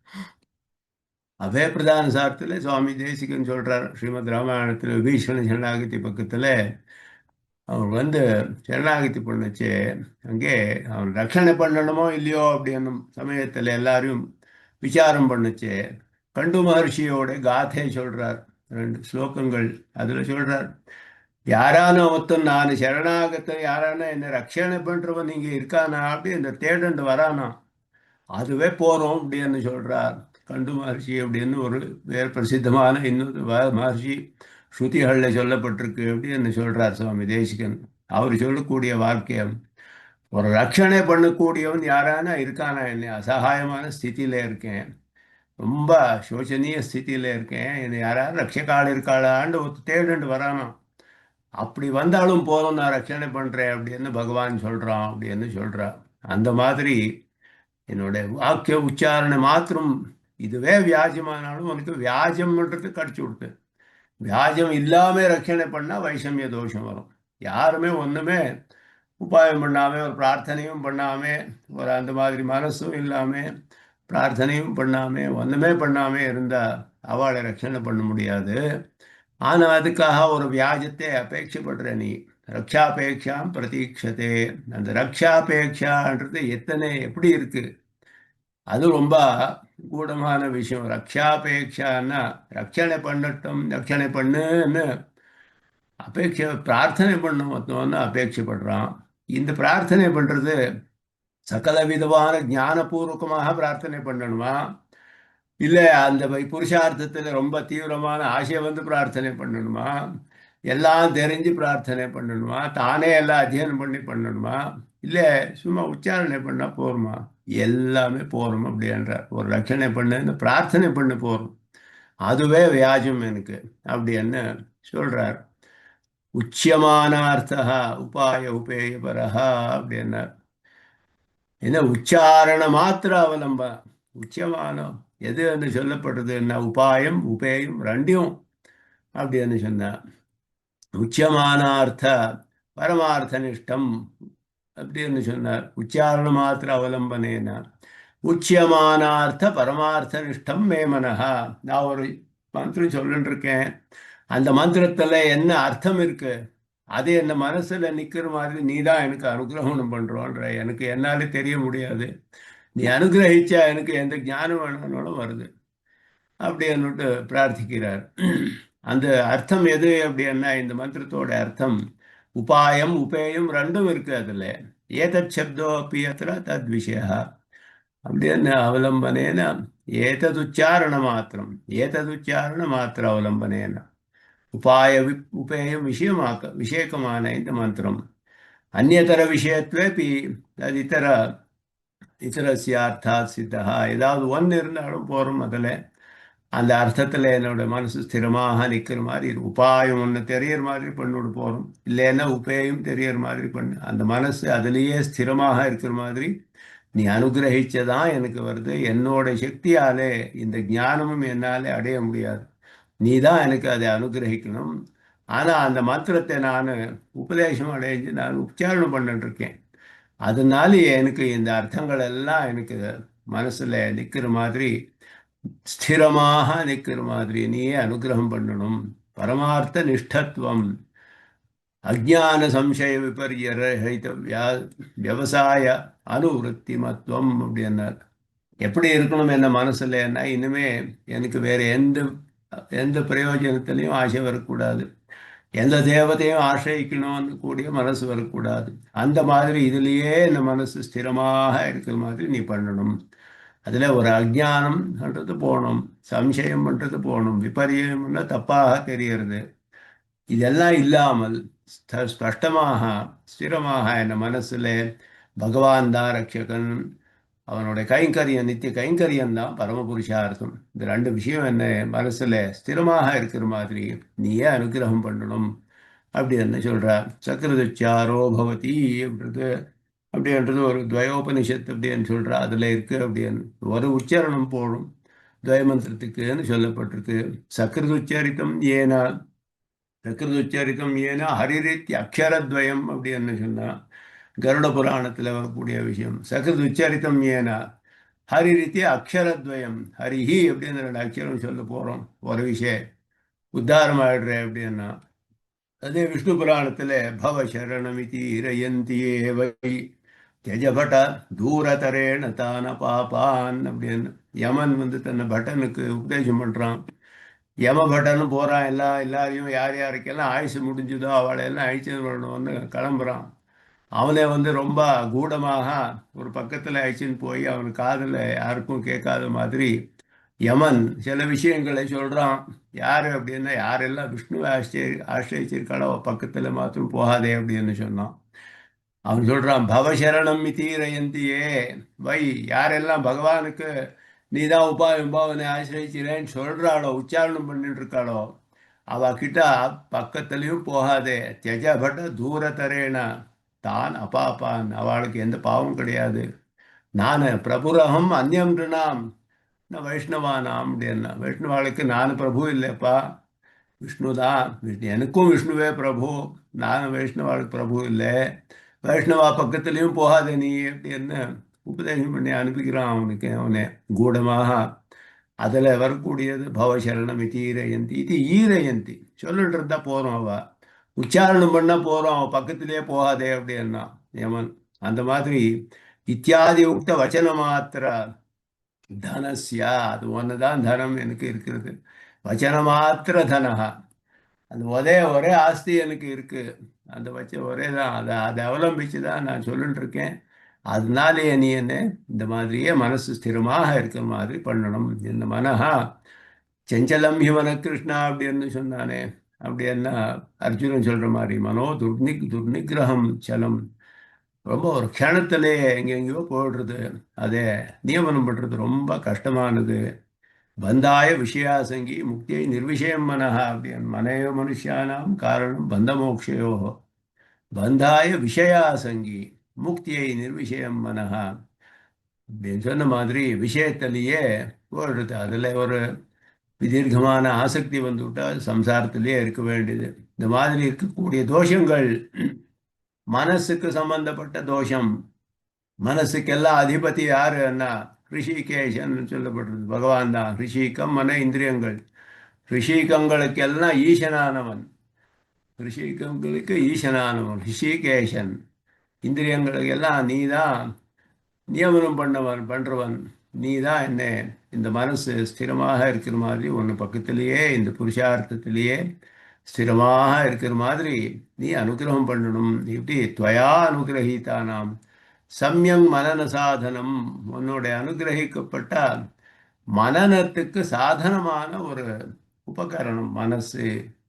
அபய பிரதான சாரத்தில் சுவாமி தேசிகன் சொல்றார் ஸ்ரீமத் ராமாயணத்தில் விபீஷண சரணாகதி பக்கத்தில் அவர் சரணாகதி பண்ணுச்சு. அங்கே அவன் ரட்சணை பண்ணணுமோ இல்லையோ அப்படின்னு சமயத்தில் எல்லாரையும் விசாரம் பண்ணுச்சு. கண்டு மகர்ஷியோட காதை சொல்றார், 2 ஸ்லோகங்கள். அதில் சொல்றார், யாரான ஒருத்தன் நான் சரணாகத்தை யாரான என்னை ரட்சணை பண்றவன் நீங்க இருக்கானா அப்படி இந்த தேடண்டு வரானா அதுவே போறோம் அப்படின்னு சொல்றார் கண்டு மகர்ஷி. அப்படின்னு ஒரு வேறு பிரசித்தமான இன்னொரு மகர்ஷி ஸ்ருதிகளில் சொல்லப்பட்டிருக்கு அப்படின்னு சொல்றார் சுவாமி தேசிகன். அவர் சொல்லக்கூடிய வாக்கியம், ஒரு ரட்சணை பண்ணக்கூடியவன் யாரானா இருக்கானா, என்ன அசகாயமான ஸ்திதியில இருக்கேன், ரொம்ப சோச்சனீய ஸ்திதியில இருக்கேன், என்னை யாராவது ரட்சக்கால் இருக்காளான்னு ஒரு தேடுண்டு வரானா அப்படி வந்தாலும் போதும் நான் ரட்சணை பண்றேன் அப்படின்னு பகவான் சொல்றான் அப்படின்னு சொல்றார். அந்த மாதிரி என்னோட வாக்கிய உச்சாரணை மாத்திரம் இதுவே வியாஜமானாலும் உனக்கு வியாஜம்ன்றது கடிச்சு கொடுத்து, வியாஜம் இல்லாம ரட்சணை பண்ணா வைஷமிய தோஷம் வரும். யாருமே ஒண்ணுமே உபாயம் பண்ணாம ஒரு பிரார்த்தனையும் பண்ணாம ஒரு அந்த மாதிரி மனசும் இல்லாம பிரார்த்தனையும் பண்ணாம ஒண்ணுமே பண்ணாம இருந்தா அவளை ரட்சணை பண்ண முடியாது. ஆனா அதுக்காக ஒரு வியாஜத்தை அபேட்சப்படுற நீ ரக்ஷாபேட்சாம் பிரதீட்சதே. அந்த ரக்ஷாபேட்சான்றது எத்தனை எப்படி இருக்கு, அது ரொம்ப கூடமான விஷயம். ரக்ஷாபேட்சான்னா ரட்சணை பண்ணட்டும், ரட்சணை பண்ணுன்னு பிரார்த்தனை பண்ணணும் அபேட்சப்படுறான். இந்த பிரார்த்தனை பண்றது சகல விதமான ஞானபூர்வகமாக பிரார்த்தனை பண்ணணுமா, இல்லை அந்த புருஷார்த்தத்தில் ரொம்ப தீவிரமான ஆசை பிரார்த்தனை பண்ணணுமா, எல்லாம் தெரிஞ்சு பிரார்த்தனை பண்ணணுமா, தானே எல்லாம் அத்தியனம் பண்ணி பண்ணணுமா, இல்லை சும்மா உச்சாரணை பண்ணா போருமா, எல்லாமே போரும் அப்படின்றார். ஒரு ரட்சணை பண்ணு பிரார்த்தனை பண்ணு போரும், அதுவே வியாஜம் எனக்கு அப்படின்னு சொல்றார். உச்சியமானார்த்தா உபாய உபேயபரஹா அப்படின்னார். என்ன உச்சாரண மாத்திர அவலம்பம் உச்சியமானம் எது என்று சொல்லப்படுறது என்ன, உபாயம் உபேயம் ரெண்டையும் அப்படின்னு சொன்னார். உச்சியமானார்த்த பரமார்த்த நிஷ்டம் அப்படின்னு சொன்னார். உச்சாரண மாத்திர அவலம்பனேனா உச்சியமானார்த்த பரமார்த்த நிஷ்டம் மேமனஹா. நான் ஒரு மந்திரம் சொல்லிட்டு இருக்கேன், அந்த மந்திரத்துல என்ன அர்த்தம் இருக்கு அது என்ன மனசுல நிக்கிற மாதிரி நீ தான் எனக்கு அனுகிரகணம் பண்றோன்ற, எனக்கு என்னாலே தெரிய முடியாது, நீ அனுகிரகிச்சா எனக்கு எந்த ஞானம் வேணும்னாலும் வருது அப்படின்னுட்டு பிரார்த்திக்கிறார். அந்த அர்த்தம் எது அப்படின்னா இந்த மந்திரத்தோட அர்த்தம் உபாயம் உபேயம் ரெண்டும் இருக்கு அதுல. ஏதத் சப்தோ அப்படி அத்திர தத் விஷய அப்படின்னு அவலம்பனேன ஏததுச்சாரண மாத்திரம் ஏததுச்சாரண மாத்திர அவலம்பனேன உபாய உபேயம் விஷயக்கமான இந்த மந்திரம் அந்நியதர விஷயத்வேபி அது இத்தரஸ்யார்த்தாத் சித்தா. ஏதாவது ஒன்று இருந்தாலும் போகிறோம் அதில் அந்த அர்த்தத்தில் என்னோட மனசு ஸ்திரமாக நிற்கிற மாதிரி உபாயம் ஒன்று தெரியற மாதிரி பண்ணிவிட்டு போகிறோம், இல்லைன்னா உபேயம் தெரியற மாதிரி பண்ணு, அந்த மனசு அதுலேயே ஸ்திரமாக இருக்கிற மாதிரி நீ அனுகிரகிச்சதான் எனக்கு வருது. என்னோட சக்தியாலே இந்த ஞானமும் என்னாலே அடைய முடியாது, நீ தான் எனக்கு அதை அனுகிரகிக்கணும். ஆனால் அந்த மந்திரத்தை நான் உபதேசம் அடைஞ்சு நான் உச்சாரணம் பண்ணிட்டு இருக்கேன், அதனால எனக்கு இந்த அர்த்தங்கள் எல்லாம் எனக்கு மனசுல நிற்கிற மாதிரி ஸ்திரமாக நிற்கிற மாதிரி நீயே அனுகிரகம் பண்ணணும். பரமார்த்த நிஷ்டத்துவம் அஜான சம்சய விபர்யரஹித விவசாய அனுவருத்தி மத்துவம் அப்படின்னார். எப்படி இருக்கணும் என்ன மனசுலன்னா இனிமே எனக்கு வேற எந்த எந்த பிரயோஜனத்திலையும் ஆசை வரக்கூடாது, எந்த தேவதையும் ஆசிரியிக்கணும்னு கூடிய மனசு வரக்கூடாது. அந்த மாதிரி இதுலேயே இந்த மனசு ஸ்திரமாக இருக்கிற மாதிரி நீ பண்ணணும். அதில் ஒரு அஜானம்ன்றது போகணும், சம்சயம் பண்ணுறது போகணும், விபரியம்னா தப்பாக தெரியறது இதெல்லாம் இல்லாமல் ஸ்பஷ்டமாக ஸ்திரமாக என் மனசில் பகவான் தான் ரட்சகன், அவனுடைய கைங்கரியம் நித்திய கைங்கரியம் தான் பரமபுருஷார்த்தம். இந்த ரெண்டு விஷயம் என்ன மனசில் ஸ்திரமாக இருக்கிற மாதிரி நீயே அனுகிரகம் பண்ணணும் அப்படின்னு சொல்றார். சக்கரதுச்சாரோ பவதி அப்படின்றது அப்படின்றது ஒரு துவயோபனிஷத்து அப்படின்னு சொல்றா, அதுல இருக்கு அப்படின்னு ஒரு உச்சாரணம் போடும் துவயமந்திரத்துக்குன்னு சொல்லப்பட்டிருக்கு. சக்கரதுச்சரித்தம் ஏனா சக்கரதுச்சரித்தம் ஏனா ஹரிரித்தி அக்ஷரத்வயம் அப்படின்னு சொன்னா கருட புராணத்தில் வரக்கூடிய விஷயம். சக்கரதுச்சரித்தம் ஏனா ஹரிரித்தி அக்ஷரத்வயம், ஹரிஹி அப்படின்னு 2 அக்ஷரம் சொல்ல போறோம் ஒரு விஷயம் உத்தாரம் ஆயிடுற அப்படின்னா. அதே விஷ்ணு புராணத்துல பவ சரணமிதி இரயந்தியே வை தெஜபட தூரதரேன தான பாபான் அப்படின்னு யமன் தன்னை பட்டனுக்கு உபதேசம் பண்றான். யம பட்டனும் போறான், எல்லாரையும் யார் யாருக்கெல்லாம் ஆயுசு முடிஞ்சுதோ அவளை எல்லாம் அழிச்சு வரணும்னு கிளம்புறான். அவனை ரொம்ப கூடமாக ஒரு பக்கத்துல அழிச்சுன்னு போய் அவன் காதுல யாருக்கும் கேட்காத மாதிரி யமன் சில விஷயங்களை சொல்றான். யாரு அப்படின்னா, யாரெல்லாம் விஷ்ணுவை ஆசிரியச்சிருக்காளோ பக்கத்துல மாத்திரம் போகாதே அப்படின்னு சொன்னான். அவன் சொல்றான், பவசரணம் மிதீரயந்தியே வை, யாரெல்லாம் பகவானுக்கு நீதான் உபாவனை ஆசிரியச்சிறேன்னு சொல்றாளோ, உச்சாரணம் பண்ணிட்டு இருக்காளோ, அவ கிட்ட பக்கத்துலயும் போகாதே. தியஜபட தூரதரேன தான் அபாபான், அவளுக்கு எந்த பாவம் கிடையாது. நான் பிரபுரகம் அந்நியம் நாம் வைஷ்ணவானாம் அப்படின்னா, வைஷ்ணவாளுக்கு நான் பிரபு இல்லைப்பா, விஷ்ணு தான். எனக்கும் விஷ்ணுவே பிரபு, நானும் வைஷ்ணவாளுக்கு பிரபு இல்லை. வைஷ்ணவா பக்கத்துலேயும் போகாத நீ அப்படின்னு உபதேசம் பண்ணி அனுப்பிக்கிறான் அவனுக்கு. அவனை கூடமாக அதில் வரக்கூடியது பவசரணம் இது ஈரயந்தி, இது ஈரயந்தி சொல்லிட்டு இருந்தா போகிறோம். அவ உச்சாரணம் பண்ணால் போகிறோம், அவன் பக்கத்திலே போகாதே அப்படின்னா யமன். அந்த மாதிரி இத்தியாதி உக்த வச்சன மாத்திர தனஸ்யா, அது ஒண்ணுதான் தனம் எனக்கு இருக்கிறது. வச்சன மாத்திர தனஹா, அந்த ஒரே ஆஸ்தி எனக்கு இருக்கு. அந்த ஒரே தான், அதை அவலம்பிச்சு தான் நான் சொல்லிட்டு இருக்கேன். அதனாலேயே நீ என்ன இந்த மாதிரியே மனசு ஸ்திரமாக இருக்கிற மாதிரி பண்ணணும். இந்த மனஹா செஞ்சலம் ஹிமன கிருஷ்ணா அப்படின்னு சொன்னானே, அப்படின்னா அர்ஜுனன் சொல்ற மாதிரி மனோ துர்நிகிரகம் சலம், ரொம்ப ஒரு க்ஷணத்திலே எங்கெங்கயோ போடுறது, அதே நியமனம் பண்றது ரொம்ப கஷ்டமானது. பந்தாய விஷயாசங்கி முக்தியை நிர்விஷயம் மனஹா அப்படின்னு, மனையோ மனுஷியானாம் காரணம் பந்த மோக்ஷயோ, பந்தாய விஷயாசங்கி முக்தியை நிர்விஷயம் மனஹா அப்படின்னு சொன்ன மாதிரி விஷயத்திலேயே போடுறது. அதுல ஒரு தீர்க்கமான ஆசக்தி வந்துவிட்டால் சம்சாரத்திலேயே இருக்க வேண்டியது. இந்த மாதிரி இருக்கக்கூடிய தோஷங்கள் மனசுக்கு சம்பந்தப்பட்ட தோஷம். மனசுக்கெல்லாம் அதிபதி யாருன்னா ரிஷிகேஷன் சொல்லப்படுறது பகவான் தான். ரிஷிகம் மன இந்திரியங்கள், ரிஷிகங்களுக்கெல்லாம் ஈசனானவன், ரிஷிகங்களுக்கு ஈசனானவன் ரிஷிகேஷன். இந்திரியங்களுக்கு எல்லாம் நீ தான் நியமனம் பண்றவன். நீ தான் என்ன இந்த மனசு ஸ்திரமாக இருக்கிற மாதிரி ஒன்று பக்கத்திலேயே இந்த புருஷார்த்தத்திலேயே ஸ்திரமாக இருக்கிற மாதிரி நீ அனுகிரகம் பண்ணணும். இப்படி துவயா அனுகிரகித்தானாம் சம்யங் மனன சாதனம், உன்னுடைய அனுகிரகிக்கப்பட்ட மனநத்துக்கு சாதனமான ஒரு உபகரணம் மனசு.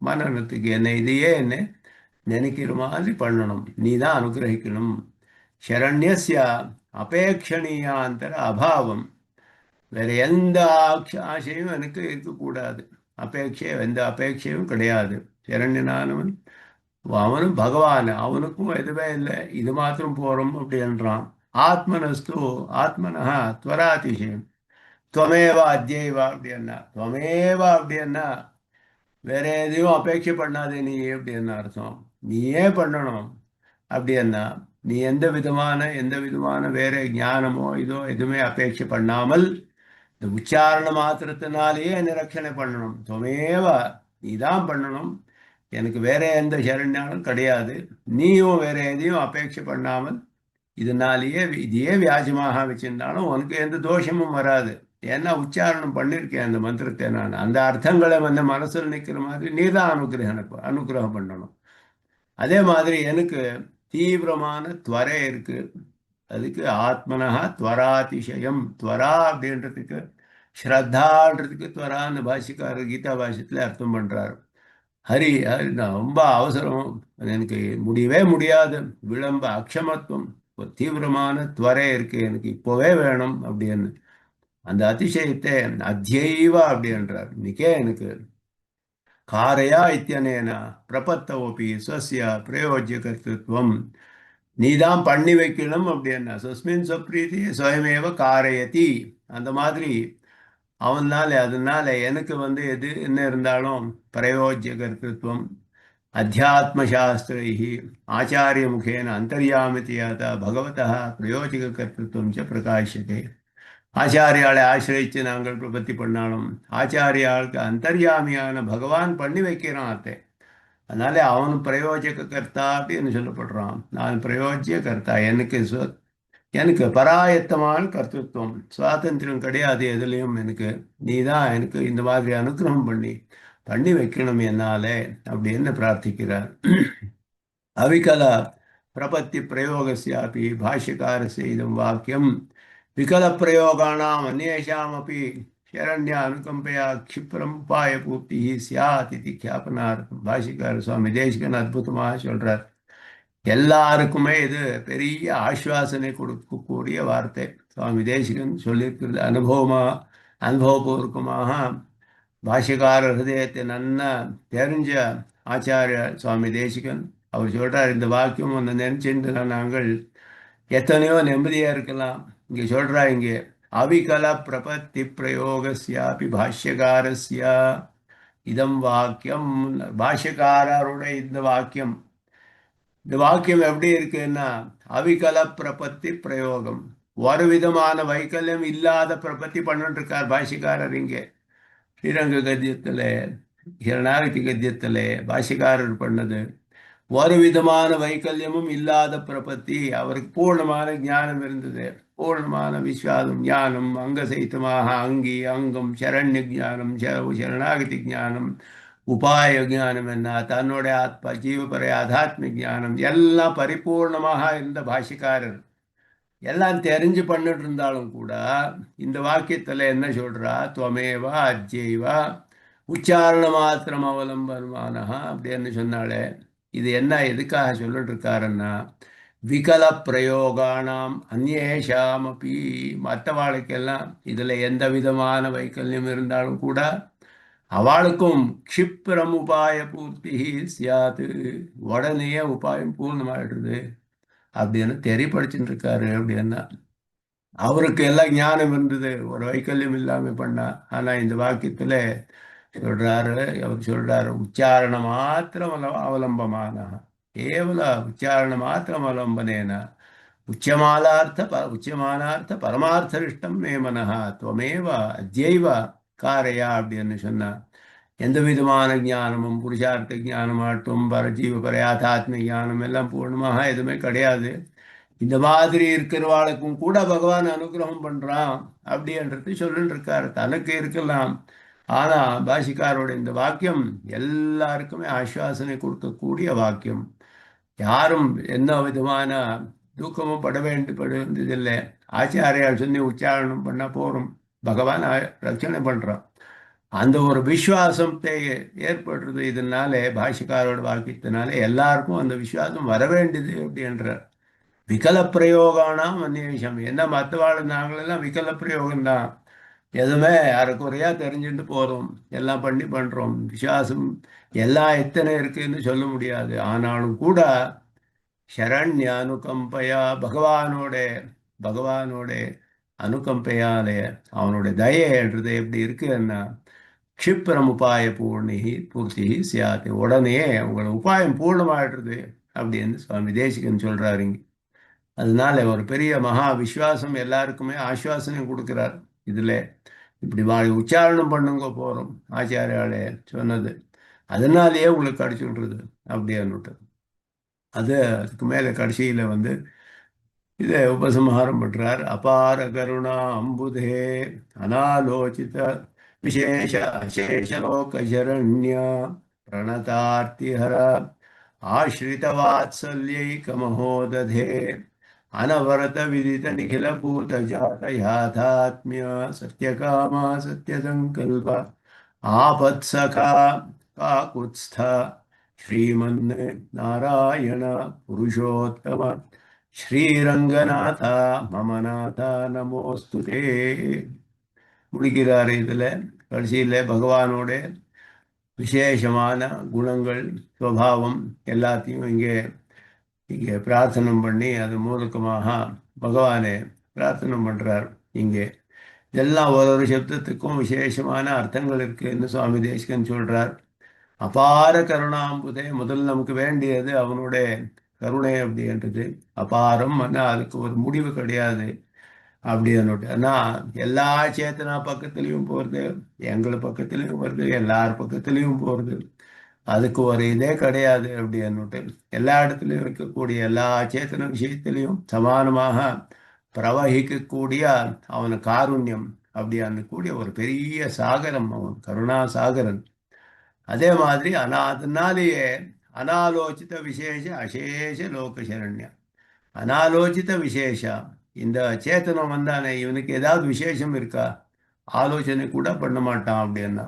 மனநத்துக்கு என்ன இதையே என்ன நினைக்கிற மாதிரி பண்ணணும், நீ தான் அனுகிரகிக்கணும். சரண்யஸ்ய அபேட்சணீயாந்தர அபாவம், வேற எந்த ஆசையும் எனக்கு இருக்கக்கூடாது. எந்த அபேட்சையும் கிடையாது. சரண்யனானவன் அவனும் பகவான், அவனுக்கும் எதுவே இல்லை, இது மாத்திரம் போறோம் அப்படின்றான். ஆத்மனஸ்து ஆத்மனஹா துவராதிசயம் துவமேவா அத்யைவா அப்படின்னா, துவமேவா அப்படின்னா வேற எதையும் அபேட்சை பண்ணாதே நீ அப்படின்னு அர்த்தம். நீயே பண்ணணும் அப்படின்னா, நீ எந்த விதமான வேற ஞானமோ இதோ எதுவுமே அபேட்சை பண்ணாமல் இந்த உச்சாரண மாத்திரத்தினாலேயே நிரட்சணை பண்ணணும். துவமேவா, நீ தான் பண்ணணும், எனக்கு வேற எந்த சரண்யாலும் கிடையாது. நீயும் வேற எதையும் அபேட்சை பண்ணாமல் இதனாலேயே இதையே வியாஜமாக வச்சிருந்தாலும் உனக்கு எந்த தோஷமும் வராது. ஏன்னா உச்சாரணம் பண்ணியிருக்கேன் அந்த மந்திரத்தை. நான் அந்த அர்த்தங்களை மனசில் நிற்கிற மாதிரி நீ தான் அனுகிரகம் பண்ணணும். அதே மாதிரி எனக்கு தீவிரமான துவரை இருக்கு. அதுக்கு ஆத்மனஹா துவராதிசயம், துவரா அப்படின்றதுக்கு ஸ்ரத்தான்றதுக்கு துவரான்னு பாஷிக்காரர் கீதா பாஷத்துல அர்த்தம் பண்றாரு. ஹரி நான் ரொம்ப அவசரம், எனக்கு முடியவே முடியாது, விளம்ப அக்ஷமத்துவம், ஒரு தீவிரமான துவரை இருக்கு, எனக்கு இப்போவே வேணும் அப்படின்னு. அந்த அதிசயத்தை அத்தியவா அப்படின்றார். இன்னைக்கே எனக்கு காரையா இத்தியனேன பிரபத்தவோபி ஸ்வஸ்ய பிரயோஜ்யகர்த்தித்வம். நீதான் பண்ணி வைக்கணும் அப்படின்னா சுஸ்மின் சொப்ரீதி சுயமேவ காரயதி. அந்த மாதிரி அதனால எனக்கு எது என்ன இருந்தாலும் பிரயோஜ்யகர்த்தித்வம் अध्यात्मशास्त्रैः आचार्यमुखेन अन्तर्यामितया भगवतः प्रयोजककर्तृत्वं च प्रकाश्यते. ஆச்சாரியாளை ஆசிரியிச்சு நாங்கள் பிரபத்தி பண்ணாலும் ஆச்சாரியாளுக்கு அந்தர்யாமியான பகவான் பண்ணி வைக்கிறான் அத்தை. அதனால அவன் பிரயோஜக கர்த்தா அப்படின்னு சொல்லப்படுறான். நான் பிரயோஜ்ய கர்த்தா. எனக்கு பராயத்தமான கர்த்தத்துவம் சுவாதந்திரம் கிடையாது எதுலையும். நீ தான் எனக்கு இந்த மாதிரி அனுகிரகம் பண்ணி பண்ணி வைக்கணும் என்னாலே அப்படின்னு பிரார்த்திக்கிறார். அவிகல பிரபத்தி பிரயோகஸ்யாபி பாஷ்யகாரஸ்ய இதம் வாக்கியம் விகல பிரயோகானாம் அந்நேஷாமபி शरण्य अनुकंपया क्षिप्रम उपाय पूर्ति सियात इति ख्यापनार्थம் பாஷிகார சுவாமி தேசிகன் அற்புதமாக சொல்றார். எல்லாருக்குமே இது பெரிய ஆஸ்வாசனை கொடுக்கக்கூடிய வார்த்தை. சுவாமி தேசிகன் சொல்லியிருக்கிறது அனுபவபூர்வமாக பாஷிகார ஹிருதயத்தை நன்னா தெரிஞ்ச ஆச்சாரிய சுவாமி தேசிகன் அவர் சொல்றார். இந்த வாக்கியம் ஒன்று நினைச்சுட்டு நாங்கள் எத்தனையோ நிம்மதியா இருக்கலாம். இங்க சொல்றா, இங்கே அவிகல பிரபத்தி பிரயோகஸ்யாபி பாஷ்யகாரஸ்ய இதம் வாக்கியம். பாஷ்யக்காரருடைய இந்த வாக்கியம் எப்படி இருக்குன்னா அவிகல பிரபத்தி பிரயோகம். ஒரு விதமான வைக்கல்யம் இல்லாத பிரபத்தி பண்ணிட்டு இருக்கார் பாஷ்யக்காரர். இங்கே ஸ்ரீரங்க கத்தியத்துல ஹிரணாகதி கத்தியத்துல பாஷ்யக்காரர் பண்ணது ஒரு விதமான வைக்கல்யமும் இல்லாத பிரபத்தி. அவருக்கு பூர்ணமான ஞானம் இருந்தது, பூர்ணமான விஸ்வாசம் ஞானம், அங்க சைத்தமாக அங்கி அங்கம் சரண்ய ஜானம் சரணாகதி ஜானம் உபாய ஜானம் என்ன தன்னோட ஜீவபரை ஆதாத்மிக ஜானம் எல்லாம் பரிபூர்ணமாக இருந்த பாஷிக்காரர். எல்லாம் தெரிஞ்சு பண்ணிட்டு இருந்தாலும் கூட இந்த வாக்கியத்துல என்ன சொல்றா, துவமேவா அஜ்ஜைவா உச்சாரண மாத்திரம் அவலம்பனமான அப்படின்னு சொன்னாலே இது என்ன எதுக்காக சொல்லிட்டு இருக்காருன்னா விகல பிரயோகானாம் அந்நேஷாமபி மற்றவாளுக்கெல்லாம் இதுல எந்த விதமான வைக்கல்யம் இருந்தாலும் கூட அவளுக்கும் க்ஷிப்ரம் உபாய பூர்த்தி சியாது, உடனே உபாயம் பூர்ணமாயிடுது அப்படின்னு தெரியப்படுத்திட்டு இருக்காரு. அப்படின்னா அவருக்கு எல்லாம் ஞானம் இருந்தது, ஒரு வைக்கல்யம் இல்லாம பண்ணா. ஆனா இந்த வாக்கியத்துல சொல்றாரு, அவர் சொல்றாரு உச்சாரண மாத்திரம் அவலம்பமான கேவல உச்சாரண மாத்திரம் அவலம்பனேன உச்சமானார்த்த பரமார்த்தரிஷ்டம் மே மனஹா துவமேவ அத்யைவ காரையா அப்படின்னு சொன்னா எந்த விதமான ஞானமும் புருஷார்த்த ஞானமாட்டும் பரஜீவ பரையாதாத்மிக ஞானம் எல்லாம் பூர்ணமாக எதுவுமே கிடையாது. இந்த மாதிரி இருக்கிறவாளுக்கும் கூட பகவான் அனுகிரகம் பண்றான் அப்படின்றது சொல்லிட்டு இருக்காரு. தனக்கு இருக்கலாம், ஆனா பாஷிக்காரோட இந்த வாக்கியம் எல்லாருக்குமே ஆஸ்வாசனை கொடுக்கக்கூடிய வாக்கியம். யாரும் என்ன விதமான தூக்கமும் பட வேண்டியதில்லை. ஆச்சாரியால் சொல்லி உச்சாரணம் பண்ண போறோம், பகவான் ரட்சணை பண்றான். அந்த ஒரு விசுவாசத்தை ஏற்படுறது இதனாலே பாஷிக்காரோட வாக்கியத்தினாலே எல்லாருக்கும் அந்த விசுவாசம் வர வேண்டியது அப்படின்றார். விகல பிரயோகானாம் அந்நியம். என்ன மற்றவாள் நாங்களெல்லாம் விகல பிரயோகம் தான், எதுவுமே அரைக்குறையா தெரிஞ்சுட்டு போறோம், எல்லாம் பண்றோம். விசுவாசம் எல்லாம் எத்தனை இருக்குன்னு சொல்ல முடியாது. ஆனாலும் கூட சரண்ய அனுகம்பையா பகவானோட அனுகம்பையாலே அவனோட தயன்றது எப்படி இருக்குன்னா க்ஷிப்ரம் உபாய பூர்த்தி சியாத்து, உடனே உங்களோட உபாயம் பூர்ணமாயிடுறது அப்படின்னு சுவாமி தேசிகன் சொல்றாரு இங்க. அதனால ஒரு பெரிய மகா விஸ்வாசம் எல்லாருக்குமே ஆஸ்வாசனம் கொடுக்கிறார். இதுல இப்படி உச்சாரணம் பண்ணுங்க போறோம் ஆச்சாரியாலே சொன்னது, அதனாலேயே உங்களுக்கு கிடைச்சு விடுறது அப்படின்னுட்டு அதுக்கு மேல கடைசியில இதை உபசம்ஹாரம் பண்றார். அபார கருணா அம்புதே அனாலோசித விசேஷ அசேஷலோகரண்ய பிரணதார்த்திஹர ஆஸ்ரித வாத்சல்யைகமஹோததே அனவரத விதித நிகில பூத ஜாத யாதாத்மிய சத்யகாமா சத்யசங்கல்ப ஆபத்சகா காகுத்ஸ்த ஸ்ரீமன் நாராயண புருஷோத்தம ஸ்ரீரங்கநாதா மமநாதா நமோஸ்துதே. முடிக்கிறாரு இதுல கடைசியில பகவானோட விசேஷமான குணங்கள், சுவாவம் எல்லாத்தையும் இங்கே இங்கே பிரார்த்தனை பண்ணி அது மூலகமாக பகவானே பிரார்த்தனை பண்றார். இங்கே இதெல்லாம் ஒரு ஒரு சப்தத்துக்கும் விசேஷமான அர்த்தங்கள் இருக்குன்னு சுவாமி தேசிகன் சொல்றார். அபார கருணாம்புதே, முதல் நமக்கு வேண்டியது அவனுடைய கருணை அப்படின்றது. அபாரம் ஆனால் அதுக்கு ஒரு முடிவு கிடையாது அப்படின்னு. ஆனால் எல்லா சேத்தனா பக்கத்துலேயும் போகிறது, எங்கள் பக்கத்துலேயும் வருது, எல்லார் பக்கத்துலேயும் போகிறது. அதுக்கு ஒரு இதே கிடையாது அப்படின்னுட்டு எல்லா இடத்துலையும் இருக்கக்கூடிய எல்லா சேத்தன விஷயத்திலையும் சமானமாக பிரவகிக்கக்கூடிய அவன காருண்யம் அப்படியான்னு கூடிய ஒரு பெரிய சாகரம், அவன் கருணா சாகரன். அதே மாதிரி அதனாலேயே அனாலோசித விசேஷ அசேஷ லோக சரண்யா. அனாலோசித விசேஷ, இந்த சேத்தனம் வந்தானே இவனுக்கு ஏதாவது விசேஷம் இருக்கா? ஆலோசனை கூட பண்ண மாட்டான் அப்படின்னா.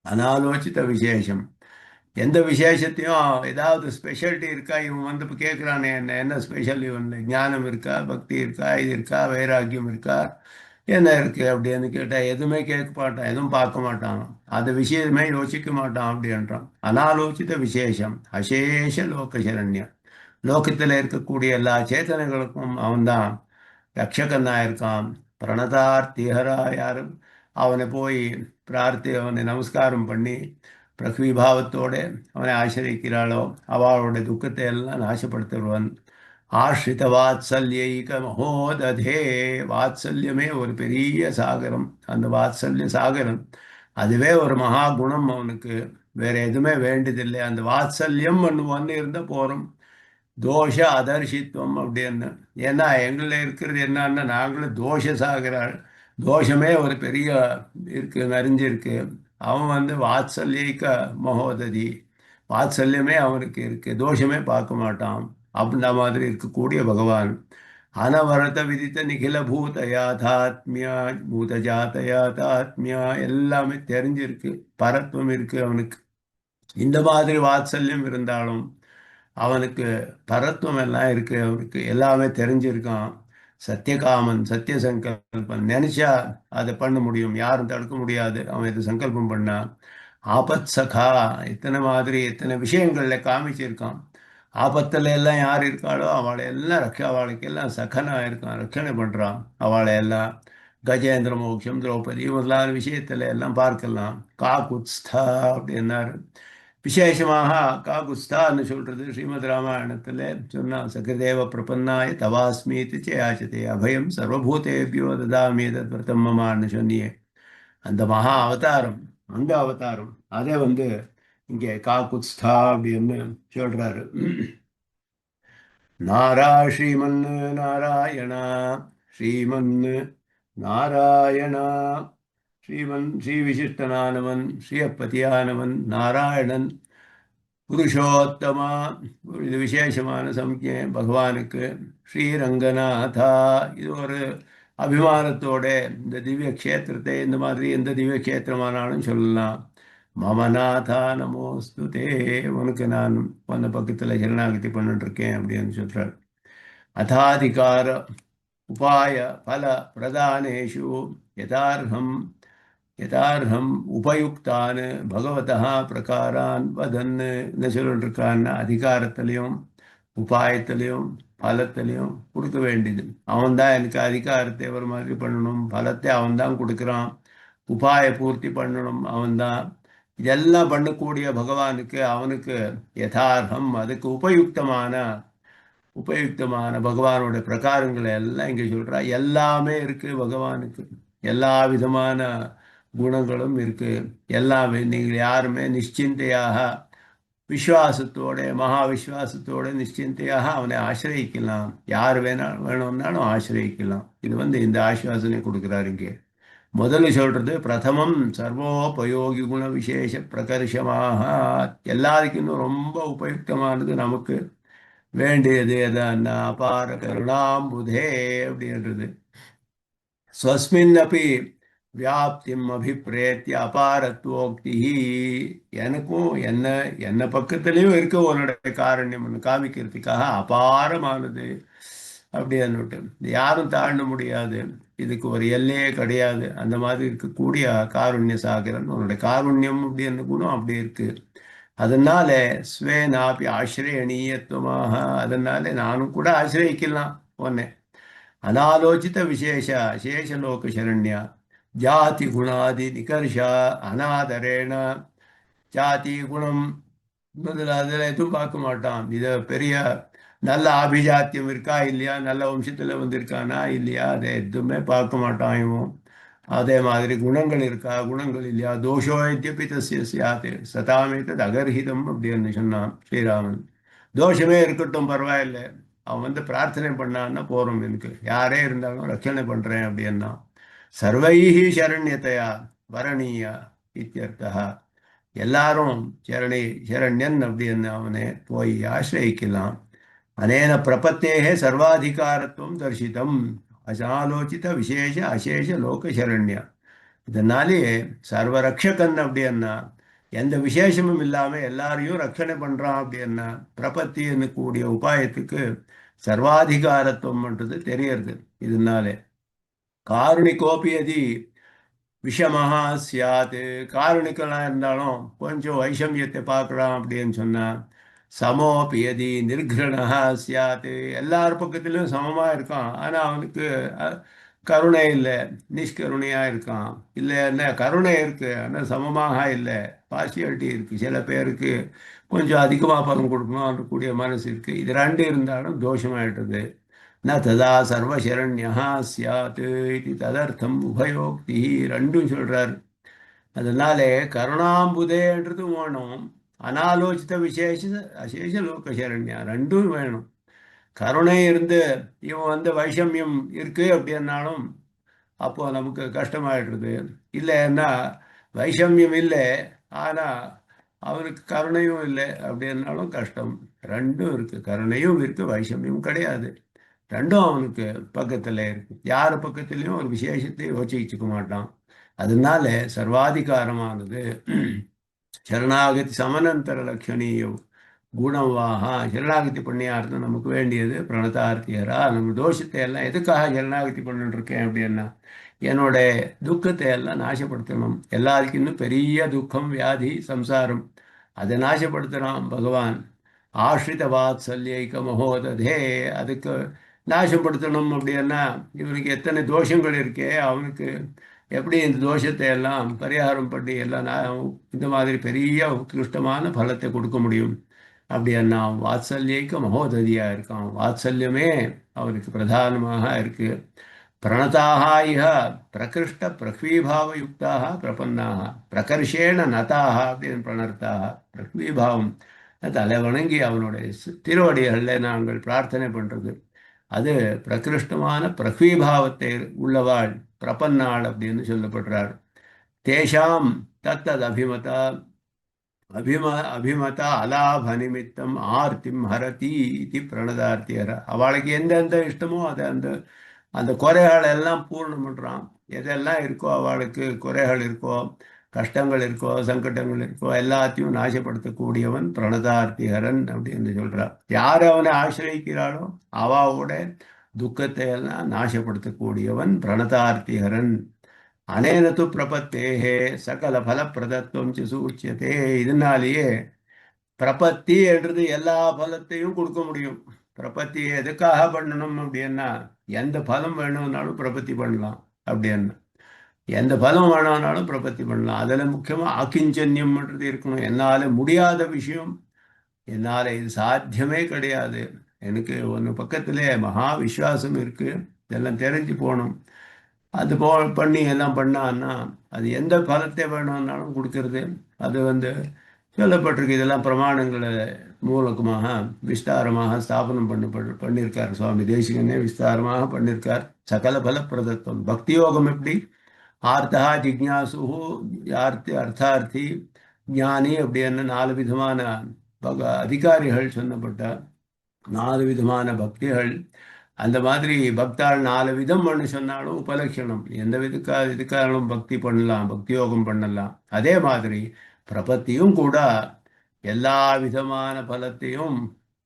அனாலோசித விசேஷம், எந்த விசேஷத்தையும் ஏதாவது ஸ்பெஷாலிட்டி இருக்கா இவன் வந்து இப்போ கேட்குறானே, என்ன என்ன ஸ்பெஷல், இவன் ஞானம் இருக்கா, பக்தி இருக்கா, இது இருக்கா, வைராக்கியம் இருக்கா, என்ன இருக்கு அப்படின்னு கேட்டால் எதுவுமே கேட்க மாட்டான், எதுவும் பார்க்க மாட்டான், அது விஷயமே யோசிக்க மாட்டான் அப்படின்றான். அனாலோசித விசேஷம் அசேஷ லோக சரண்யம். லோகத்தில் இருக்கக்கூடிய எல்லா சேத்தனைகளுக்கும் அவன்தான் ரக்ஷகனா இருக்கான். பிரணதார்த்திஹரா, யாரும் அவனை போய் அவனை நமஸ்காரம் பண்ணி பிரக்விபாவத்தோட அவனை ஆசிரிக்கிறாளோ அவளோட துக்கத்தை எல்லாம் நாசப்படுத்துருவன். ஆஷ்ரித வாத்சல்யைக மகோததே, வாத்சல்யமே ஒரு பெரிய சாகரம். அந்த வாத்சல்ய சாகரம் அதுவே ஒரு மகா குணம் அவனுக்கு. வேற எதுவுமே வேண்டியதில்லை. அந்த வாத்சல்யம் ஒன்று இருந்தால் போகிறோம். தோஷ அதர்ஷித்துவம் அப்படின்னு. ஏன்னா எங்களில் இருக்கிறது என்னன்னா, நாங்களும் தோஷ சாகிறாள், தோஷமே ஒரு பெரிய இருக்கு, நிறைஞ்சிருக்கு. அவன் வந்து வாத்சல்யக்க மகோததி, வாத்சல்யமே அவனுக்கு இருக்கு, தோஷமே பார்க்க மாட்டான். அப்படின்ற மாதிரி இருக்கக்கூடிய பகவான். அனவரத விதித்த நிகில பூத யாதாத்மியா, பூத ஜாத யாதாத்மியா, எல்லாமே தெரிஞ்சிருக்கு, பரத்துவம் இருக்கு அவனுக்கு. இந்த மாதிரி வாத்சல்யம் இருந்தாலும் அவனுக்கு பரத்துவம் எல்லாம் இருக்கு, அவனுக்கு எல்லாமே தெரிஞ்சிருக்கான். சத்தியகாமன், சத்திய சங்கல்பன், நினைச்சா அதை பண்ண முடியும், யாரும் தடுக்க முடியாது அவன் இது சங்கல்பம் பண்ணா. ஆபத் சகா, இத்தனை மாதிரி இத்தனை விஷயங்கள்ல காமிச்சிருக்கான். ஆபத்துல எல்லாம் யார் இருக்காளோ அவளை எல்லாம் அவளுக்கு எல்லாம் சகனா இருக்கான், ரட்சணை பண்றான் அவளை எல்லாம். கஜேந்திர மோட்சம், திரௌபதி முதலான விஷயத்துல எல்லாம் பார்க்கலாம். காகுத்ஸ்தா அப்படின்னாரு. விசேஷமாக காகுஸ்தான்னு சொல்றது ஸ்ரீமத் ராமாயணத்தில் சொன்னான். சகதேவ பிரபன்னாய தவாஸ்மீதி சேயாச்சதே அபயம் சர்வபூதேபியோ ததாமி தத்விரதம் மமான்னு சொன்னியே, அந்த மகா அவதாரம், அந்த அவதாரம் அதே வந்து இங்கே காகுஸ்தா அப்படின்னு சொல்றாரு. ஸ்ரீமன் நாராயணா, ஸ்ரீமன் நாராயணா, ஸ்ரீமன் ஸ்ரீ விசிஷ்டனானவன், ஸ்ரீயப்பதியானவன் நாராயணன் புருஷோத்தமா. இது விசேஷமான சம்ஞை பகவானுக்கு. ஸ்ரீரங்கநாதா, இது ஒரு அபிமானத்தோட இந்த திவ்ய கஷேத்திரத்தை இந்த மாதிரி எந்த திவ்ய கஷேத்திரமானாலும் சொல்லலாம். மமநாதா நமோஸ்துதே, உனக்கு நான் உன்ன பக்கத்தில் சரணாகதி பண்ணிட்டு இருக்கேன் அப்படின்னு சொல்றார். அதாதிகார உபாய பல பிரதானேஷு யதார்ஹம் யதார்ஹம் உபயுக்தான் பகவதா பிரகாரான் வதன்னு. என்ன சொல்லிட்டு இருக்கான்னா, அதிகாரத்திலையும் உபாயத்திலையும் பலத்திலையும் கொடுக்க வேண்டியது அவன்தான். எனக்கு அதிகாரத்தை ஒரு மாதிரி பண்ணணும், பலத்தை அவன்தான் கொடுக்குறான், உபாய பூர்த்தி பண்ணணும் அவன்தான். இதெல்லாம் பண்ணக்கூடிய பகவானுக்கு அவனுக்கு யதார்த்தம், அதுக்கு உபயுக்தமான பகவானோட பிரகாரங்களை எல்லாம் இங்கே சொல்றா. எல்லாமே இருக்கு பகவானுக்கு, எல்லா விதமான குணங்களும் இருக்கு. எல்லாமே நீங்கள் யாருமே நிশ্চিந்தையாக விஸ்வாசத்தோட, மகா விஸ்வாசத்தோட நிশ্চিந்தையாக அவனை ஆசிரியிக்கலாம். யார் வேணும்னாலும் ஆசிரியிக்கலாம். இது வந்து இந்த ஆஸ்வாசனை கொடுக்குறாரு இங்கே. முதல்ல சொல்றது பிரதமம் சர்வோபயோகி குண விசேஷ பிரகர்ஷமாக. எல்லாருக்கும் ரொம்ப உபயுக்தமானது, நமக்கு வேண்டியது எதன்னா அபார கருணாம்புதே அப்படின்றது. ஸ்வஸ்மின் அப்படி வியாப்திம் அபிப்பிரேத்திய அபாரத்வோக்தி, எனக்கும் என்ன பக்கத்துலேயும் இருக்க உன்னுடைய காரண்யம் காமிக்கிறதுக்காக அபாரமானது அப்படின்னுட்டு யாரும் தாண்ட முடியாது, இதுக்கு ஒரு எல்லையே கிடையாது. அந்த மாதிரி இருக்கக்கூடிய காருண்ய சாகரன் உன்னுடைய காருண்யம் அப்படின்னு குணம் அப்படி இருக்கு. அதனால ஸ்வேனாபி ஆசிரியணீயத்துவமாக, அதனால நானும் கூட ஆசிரியிக்கலாம் உன்னை. அனாலோசித விசேஷ அசேஷலோக சரண்யா ஜாதி குணாதி நிகர்ஷா அநாதரேண ஜாதி குணம் அதில் எதுவும் பார்க்க மாட்டான். இதை பெரிய நல்ல ஆபிஜாத்தியம் இருக்கா இல்லையா, நல்ல வம்சத்தில் வந்திருக்கானா இல்லையா, அதை எதுவுமே பார்க்க மாட்டான் இவன். அதே மாதிரி குணங்கள் இருக்கா குணங்கள் இல்லையா, தோஷோ இத்தியப்பி தஸ்ய சியாத் சதாமேத்தது அகர்ஹிதம் அப்படின்னு சொன்னான் ஸ்ரீராமன். தோஷமே இருக்கட்டும் பரவாயில்லை, அவன் வந்து பிரார்த்தனை பண்ணான்னா போறோம், எனக்கு யாரே இருந்தாலும் ரட்சணை பண்றேன் அப்படின்னா. சர்வைஹி சரண்யத்தையா வரணீயா இத்தியர்த்தா, எல்லாரும் சரண்யன் அப்படின்னு அவனை போய் ஆசிரியிக்கலாம். அனேன பிரபத்தேகே சர்வாதிகாரத்துவம் தர்சிதம் அசாலோசித விசேஷ அசேஷ லோக சரண்யா. இதனாலே சர்வரக்ஷகன் அப்படின்னா எந்த விசேஷமும் இல்லாம எல்லாரையும் ரட்சணை பண்றான் அப்படின்னா பிரபத்தின்னு கூடிய உபாயத்துக்கு சர்வாதிகாரத்துவம்ன்றது தெரியறது. இதனாலே காருணிகோபி அதி விஷமஹா சியாது, காரணிக்கெல்லாம் இருந்தாலும் கொஞ்சம் வைஷமியத்தை பார்க்கலாம் அப்படின்னு சொன்னா சமோபியதி நிர்கிரணா சியாத்து, எல்லார் பக்கத்திலும் சமமா இருக்கான், ஆனா அவனுக்கு கருணை இல்லை, நிஷ்கருணையா இருக்கான். இல்லை என்ன கருணை இருக்கு ஆனால் சமமாக இல்லை, பார்சியாலிட்டி இருக்கு. சில பேருக்கு கொஞ்சம் அதிகமாக பலன் கொடுக்கணும் கூடிய மனசு இருக்கு. இது ரெண்டு இருந்தாலும் தோஷமாயிட்டது. ந ததா சர்வசரண்யா சியாத்து இது ததர்த்தம் உபயோக்தி, ரெண்டும் சொல்றார். அதனாலே கருணாம்புதேன்றதும் வேணும், அனாலோசித்த விசேஷ அசேஷ லோக சரண்யா ரெண்டும் வேணும். கருணை இருந்து இவன் வந்து வைஷமியம் இருக்கு அப்படின்னாலும் அப்போ நமக்கு கஷ்டமாயிடுறது. இல்லைன்னா வைஷமியம் இல்லை ஆனா அவனுக்கு கருணையும் இல்லை அப்படின்னாலும் கஷ்டம். ரெண்டும் இருக்கு, கருணையும் இருக்கு வைஷமியம் கிடையாது, ரெண்டும் அவனுக்கு பக்கத்துல இருக்கு. யார் பக்கத்துலயும் ஒரு விசேஷத்தை யோசிச்சுக்க மாட்டான். அதனால சர்வாதிகாரமானது சரணாகதி சமனந்தர லட்சணீயம் குணவாகா. சரணாகதி பண்ணியார்த்தம் நமக்கு வேண்டியது பிரணதார்த்தியரா. நம்ம தோஷத்தை எல்லாம் எதுக்காக சரணாகதி பண்ணிட்டு இருக்கேன் அப்படின்னா என்னோட துக்கத்தை எல்லாம் நாசப்படுத்தணும். எல்லாருக்கும் இன்னும் பெரிய துக்கம் வியாதி சம்சாரம், அதை நாசப்படுத்துகிறான் பகவான். ஆஷ்ரித வாத்சல்யைக மகோததே, அதுக்கு நாசப்படுத்தணும் அப்படின்னா இவனுக்கு எத்தனை தோஷங்கள் இருக்கே, அவனுக்கு எப்படி இந்த தோஷத்தை எல்லாம் பரிகாரம் பண்ணி எல்லாம் இந்த மாதிரி பெரிய உத்கிருஷ்டமான பலத்தை கொடுக்க முடியும் அப்படின்னா வாத்சல்யைக்க மகோததியா இருக்கான். வாத்சல்யமே அவனுக்கு பிரதானமாக இருக்கு. பிரணதாக இஹ பிரகிருஷ்ட பிரக்வீபாவயுக்தாக பிரபன்னாக பிரகர்ஷேண நதாக அப்படின்னு பிரணர்த்தாக. பிரக்வீபாவம் தலை வணங்கி அவனுடைய திருவடிகளில் நாங்கள் பிரார்த்தனை பண்றது, அது பிரகிருஷ்டமான பிரக்வீபாவத்தை உள்ளவாள் பிரபன்னாள் அப்படின்னு சொல்லப்படுறார். தேஷாம் தத்தத் அபிமதா அபிமதா அலாப நிமித்தம் ஆர்த்திம் ஹரதி இது பிரணதார்த்தியர. அவளுக்கு எந்தெந்த இஷ்டமோ அதை அந்த அந்த குறைகள் எல்லாம் பூர்ணம் பண்றான். எதெல்லாம் இருக்கோ அவளுக்கு குறைகள் இருக்கோ கஷ்டங்கள் இருக்கோ சங்கடங்கள் இருக்கோ எல்லாத்தையும் நாசப்படுத்தக்கூடியவன் பிரணதார்த்திகரன் அப்படின்னு சொல்றான். யார் அவனை ஆசிரியிக்கிறாளோ அவாவோட துக்கத்தை எல்லாம் நாசப்படுத்தக்கூடியவன் பிரணதார்த்திகரன். அனேனது பிரபத்தேகே சகல பலப்பிரதத்துவம் சூச்சியதே. இதனாலேயே பிரபத்தி என்றது எல்லா பலத்தையும் கொடுக்க முடியும். பிரபத்தி எதுக்காக பண்ணணும் அப்படின்னா எந்த பலம் வேணும்னாலும் பிரபத்தி பண்ணலாம் அப்படின்னா, எந்த பலம் வேணும்னாலும் பிரபத்தி பண்ணலாம். அதில் முக்கியமாக ஆக்கிஞ்சன்யம்ன்றது இருக்கணும். என்னால் முடியாத விஷயம், என்னால் இது சாத்தியமே கிடையாது, எனக்கு ஒன்று பக்கத்திலே மகா விஸ்வாசம் இருக்கு, இதெல்லாம் தெரிஞ்சு போகணும், அது பண்ணி எல்லாம் பண்ணான்னா அது எந்த பலத்தை வேணும்னாலும் கொடுக்கறது. அது வந்து சொல்லப்பட்டிருக்கு. இதெல்லாம் பிரமாணங்களை மூலகமாக விஸ்தாரமாக ஸ்தாபனம் பண்ணியிருக்கார் சுவாமி தேசிகனே, விஸ்தாரமாக பண்ணியிருக்கார். சகல பல பிரதத்துவம் பக்தி யோகம் எப்படி ஆர்த்தா ஜிக்ஞாசு அர்த்தார்த்தி ஞானி அப்படின்னு 4 விதமான அதிகாரிகள் சொன்னப்பட்ட 4 விதமான பக்திகள். அந்த மாதிரி பக்தாள் 4 விதம் பண்ணி சொன்னாலும் உபலட்சணம் எந்த இதுக்காலும் பக்தி பண்ணலாம், பக்தி யோகம் பண்ணலாம். அதே மாதிரி பிரபத்தியும் கூட எல்லா விதமான பலத்தையும்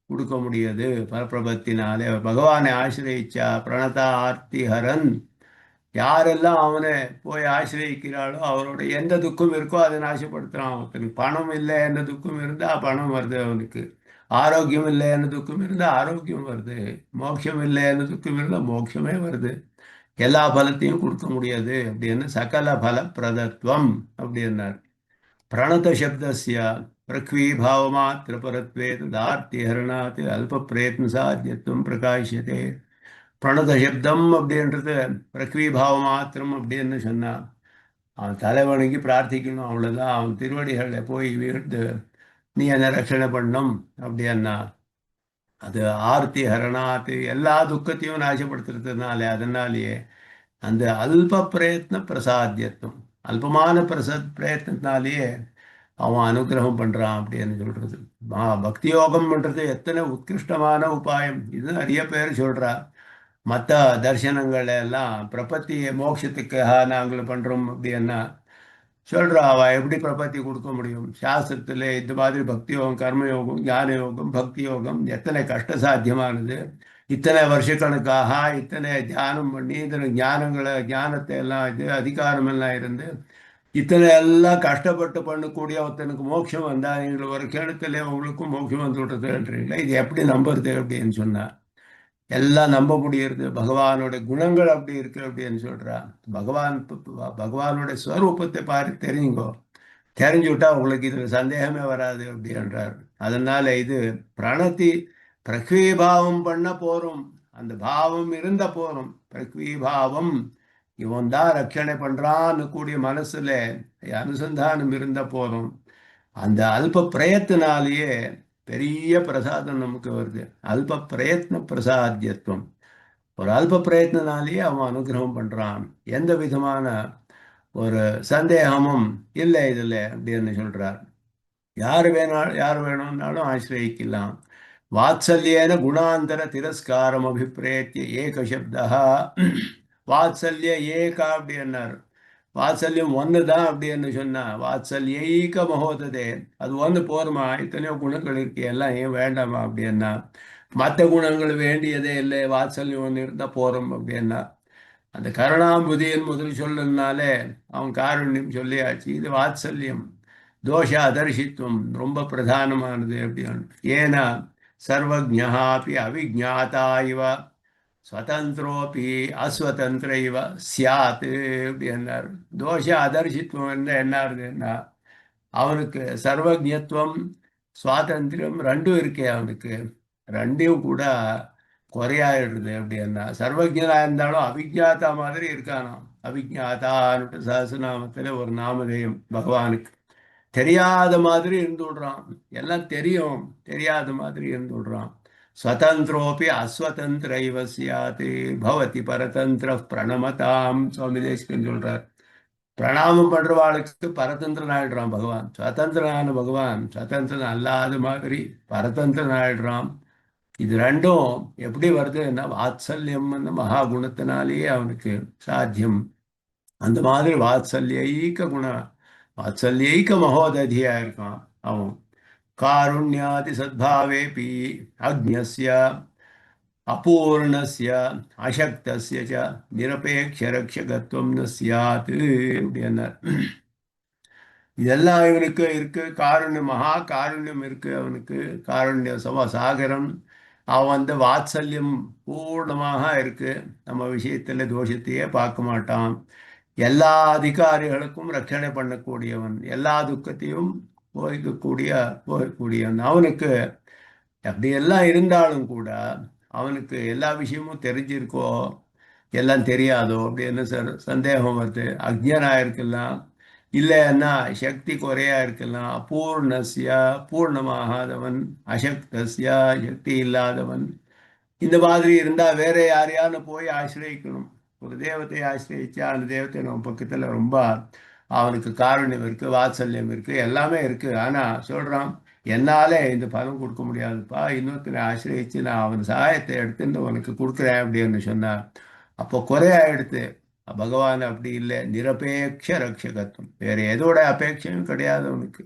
கொடுக்க முடியாது பரப்பிரபத்தினாலே. பகவானை ஆசிரியிச்சா பிரணதா ஆர்த்தி ஹரன், யாரெல்லாம் அவனை போய் ஆசிரியிக்கிறாளோ அவரோட எந்த துக்கம் இருக்கோ அதை நாசப்படுத்துறான். அவனுக்கு பணம் இல்லை என்ற துக்கம் இருந்தா பணம் வருது, அவனுக்கு ஆரோக்கியம் இல்லை என்ற துக்கம் இருந்தா ஆரோக்கியம் வருது, மோட்சம் இல்லை என்ற துக்கம் இருந்தா மோட்சமே வருது. எல்லா பலத்தையும் கொடுக்க முடியாது அப்படின்னு சகல பல பிரதத்துவம் அப்படின்னார். பிரணத சப்தஸ்ய பிரக்வீபாவமாத்திர பரத்வே ததார்த்திஹரணாத் அல்ப பிரயத்ன சாத்தியத்துவம் பிரகாசியதே. பிரணத சப்தம் அப்படின்றது பிரக்வீபாவ மாத்திரம் அப்படின்னு சொன்னா அவன் தலைவனுக்கு பிரார்த்திக்கணும், அவ்வளவுதான். அவன் திருவடிகளில் போய் வீழ்ந்து நீ என்ன ரட்சணை பண்ணும் அப்படின்னா அது ஆர்த்தி ஹரணாத்து எல்லா துக்கத்தையும் நாசப்படுத்துறதுனாலே, அதனாலேயே அந்த அல்ப பிரயத்ன பிரசாத்தியத்துவம், அல்பமான பிரயத்னத்தினாலேயே அவன் அனுகிரகம் பண்றான் அப்படின்னு சொல்றது. பக்தி யோகம் பண்றது எத்தனை உத்கிருஷ்டமான உபாயம், இது நிறைய பேர் சொல்றா. மற்ற தர்சனங்கள் எல்லாம் பிரபத்தி மோட்சத்துக்காக நாங்கள் பண்றோம் அப்படின்னா சொல்றா. அவ எப்படி பிரபத்தி கொடுக்க முடியும்? சாஸ்திரத்துல இந்த மாதிரி பக்தி யோகம், கர்மயோகம், ஞான யோகம், பக்தி யோகம் எத்தனை கஷ்ட சாத்தியமானது. இத்தனை வருஷக்கணக்காக இத்தனை தியானம் பண்ணி இத்தனை ஞானத்தை எல்லாம் இது அதிகாரம் எல்லாம் இருந்து இத்தனை எல்லாம் கஷ்டப்பட்டு பண்ணக்கூடிய ஒருத்தனுக்கு மோட்சம் வந்தா நீங்கள் ஒரு கிணத்துல உங்களுக்கும் மோட்சம் வந்து விட்டுறதுன்றீங்களா? இது எப்படி நம்புறது அப்படின்னு சொன்னா எல்லாம் நம்ப முடியறது. பகவானோட குணங்கள் அப்படி இருக்கு அப்படின்னு சொல்றா. பகவானோட ஸ்வரூபத்தை பாரு, தெரியுங்கோ. தெரிஞ்சுவிட்டா உங்களுக்கு இதுல சந்தேகமே வராது அப்படின்றார். அதனால இது பிரணத்தி பிரக்வீபாவம் பண்ண போறோம், அந்த பாவம் இருந்த போறோம். பிரக்வீபாவம் இவன் தான் ரட்சணை பண்றான்னு கூடிய மனசுல அனுசந்தானம் இருந்த போறோம். அந்த அல்ப பிரயத்தினாலேயே பெரிய பிரசாதம் நமக்கு வருது. அல்ப பிரயத்ன பிரசாத்தியத்துவம். ஒரு அல்ப பிரயத்னாலேயே அவன் அனுகிரகம் பண்றான், எந்த விதமான ஒரு சந்தேகமும் இல்லை இதுல அப்படின்னு சொல்றார். யார் வேணும்னாலும் ஆசிரியிக்கலாம். வாத்சல்யேன குணாந்தர திரஸ்காரம் அபிப்பிரேத்திய ஏக சப்தா. வாத்சல்ய ஏகா அப்படின்னார். வாத்சல்யம் ஒன்று தான் அப்படின்னு சொன்னா வாத்சல்யைக மகோததே, அது ஒன்று போருமா, இத்தனையோ குணங்கள் இருக்கு, எல்லாம் ஏன் வேண்டாமா அப்படின்னா மற்ற குணங்கள் வேண்டியதே இல்லை, வாத்சல்யம் ஒன்று இருந்தால் போறோம் அப்படின்னா. அந்த கருணாம்புதியின் முதல் சொல்லுனாலே அவன் காருண்யம் சொல்லியாச்சு. இது வாத்சல்யம் தோஷ அதர்ஷித்துவம் ரொம்ப பிரதானமானது அப்படின்னு. ஏன்னா சர்வஜாபி அவிஜாதா இவ ஸ்வதந்திரோபி அஸ்வதந்திர இவ சியாத் அப்படின்னார். தோஷ அதர்ஷித்துவம் என்ன இருக்குன்னா அவனுக்கு சர்வஜத்துவம் சுவாதந்திரம் ரெண்டும் இருக்கே, அவனுக்கு ரெண்டையும் கூட குறையாயிடுது அப்படின்னா. சர்வஜனா இருந்தாலும் அவிஜாத்தா மாதிரி இருக்கானா. அவிஜாத்தான்னு சஹஸ்ரநாமத்துல ஒரு நாமதேயம் பகவானுக்கு. தெரியாத மாதிரி இருந்து விடுறான், எல்லாம் தெரியும் தெரியாத மாதிரி இருந்து விடுறான். ஸ்வதந்திரோபி அஸ்வதந்திர இவ சியாத் பவதி பரதந்திர பிரணமதாம் சுவாமி தேசிகன் சொல்றார். பிரணாமம் பண்றவாளுக்கு பரதந்திரன் ஆயிடுறான் பகவான். சுதந்திரனான பகவான் சுதந்திரன் அல்லாத மாதிரி பரதந்திரன் ஆயிடுறான். இது ரெண்டும் எப்படி வருதுன்னா வாத்சல்யம் மகா குணத்தினாலேயே அவனுக்கு சாத்தியம். அந்த மாதிரி வாத்சல்யைக்க குண வாத்சல்யைக்க மகோததியா இருக்கான் அவன். காருண்யாதி சத்பாவேபி அக்ஞஸ்ய அபூர்ணஸ்ய அசக்தஸ்ய ச நிரபேக்ஷ ரக்ஷகத்துவம் ந ஸ்யாத் அப்படின்னார். இதெல்லாம் இவனுக்கு இருக்கு. காருண்யம் மகா காருண்யம் இருக்கு அவனுக்கு. காருண்ய சாகரம். அவன் வந்து வாத்சல்யம் பூர்ணமாக இருக்கு. நம்ம விஷயத்துல தோஷத்தையே பார்க்க மாட்டான். எல்லா அதிகாரிகளுக்கும் ரட்சணை பண்ணக்கூடியவன், எல்லா துக்கத்தையும் போகக்கூடியவன். அவனுக்கு அப்படியெல்லாம் இருந்தாலும் கூட அவனுக்கு எல்லா விஷயமும் தெரிஞ்சிருக்கோ எல்லாம் தெரியாதோ அப்படின்னு சந்தேகம் வருது. அக்ஞனா இருக்கலாம், இல்லைன்னா சக்தி குறையா இருக்கலாம். அபூர்ணஸ்யா பூர்ணமாகாதவன், அசக்தஸ்யா சக்தி இல்லாதவன். இந்த மாதிரி இருந்தா வேற யாரையான்னு போய் ஆசிரியக்கணும். ஒரு தேவத்தை ஆசிரியச்சா அந்த தேவத்தை நம்ம பக்கத்துல ரொம்ப அவனுக்கு காருண்யம் இருக்கு, வாத்சல்யம் இருக்கு, எல்லாமே இருக்கு. ஆனா சொல்றான் என்னால இந்த பலம் கொடுக்க முடியாதுப்பா, இன்னொருத்தனை ஆசிரியச்சு நான் அவன் சகாயத்தை எடுத்துட்டு உனக்கு கொடுக்குறேன் அப்படின்னு சொன்னா அப்போ குறையா எடுத்து. பகவான் அப்படி இல்லை, நிரபேட்ச ரட்சகத்துவம், வேற எதோட அபேட்சையும் கிடையாது அவனுக்கு.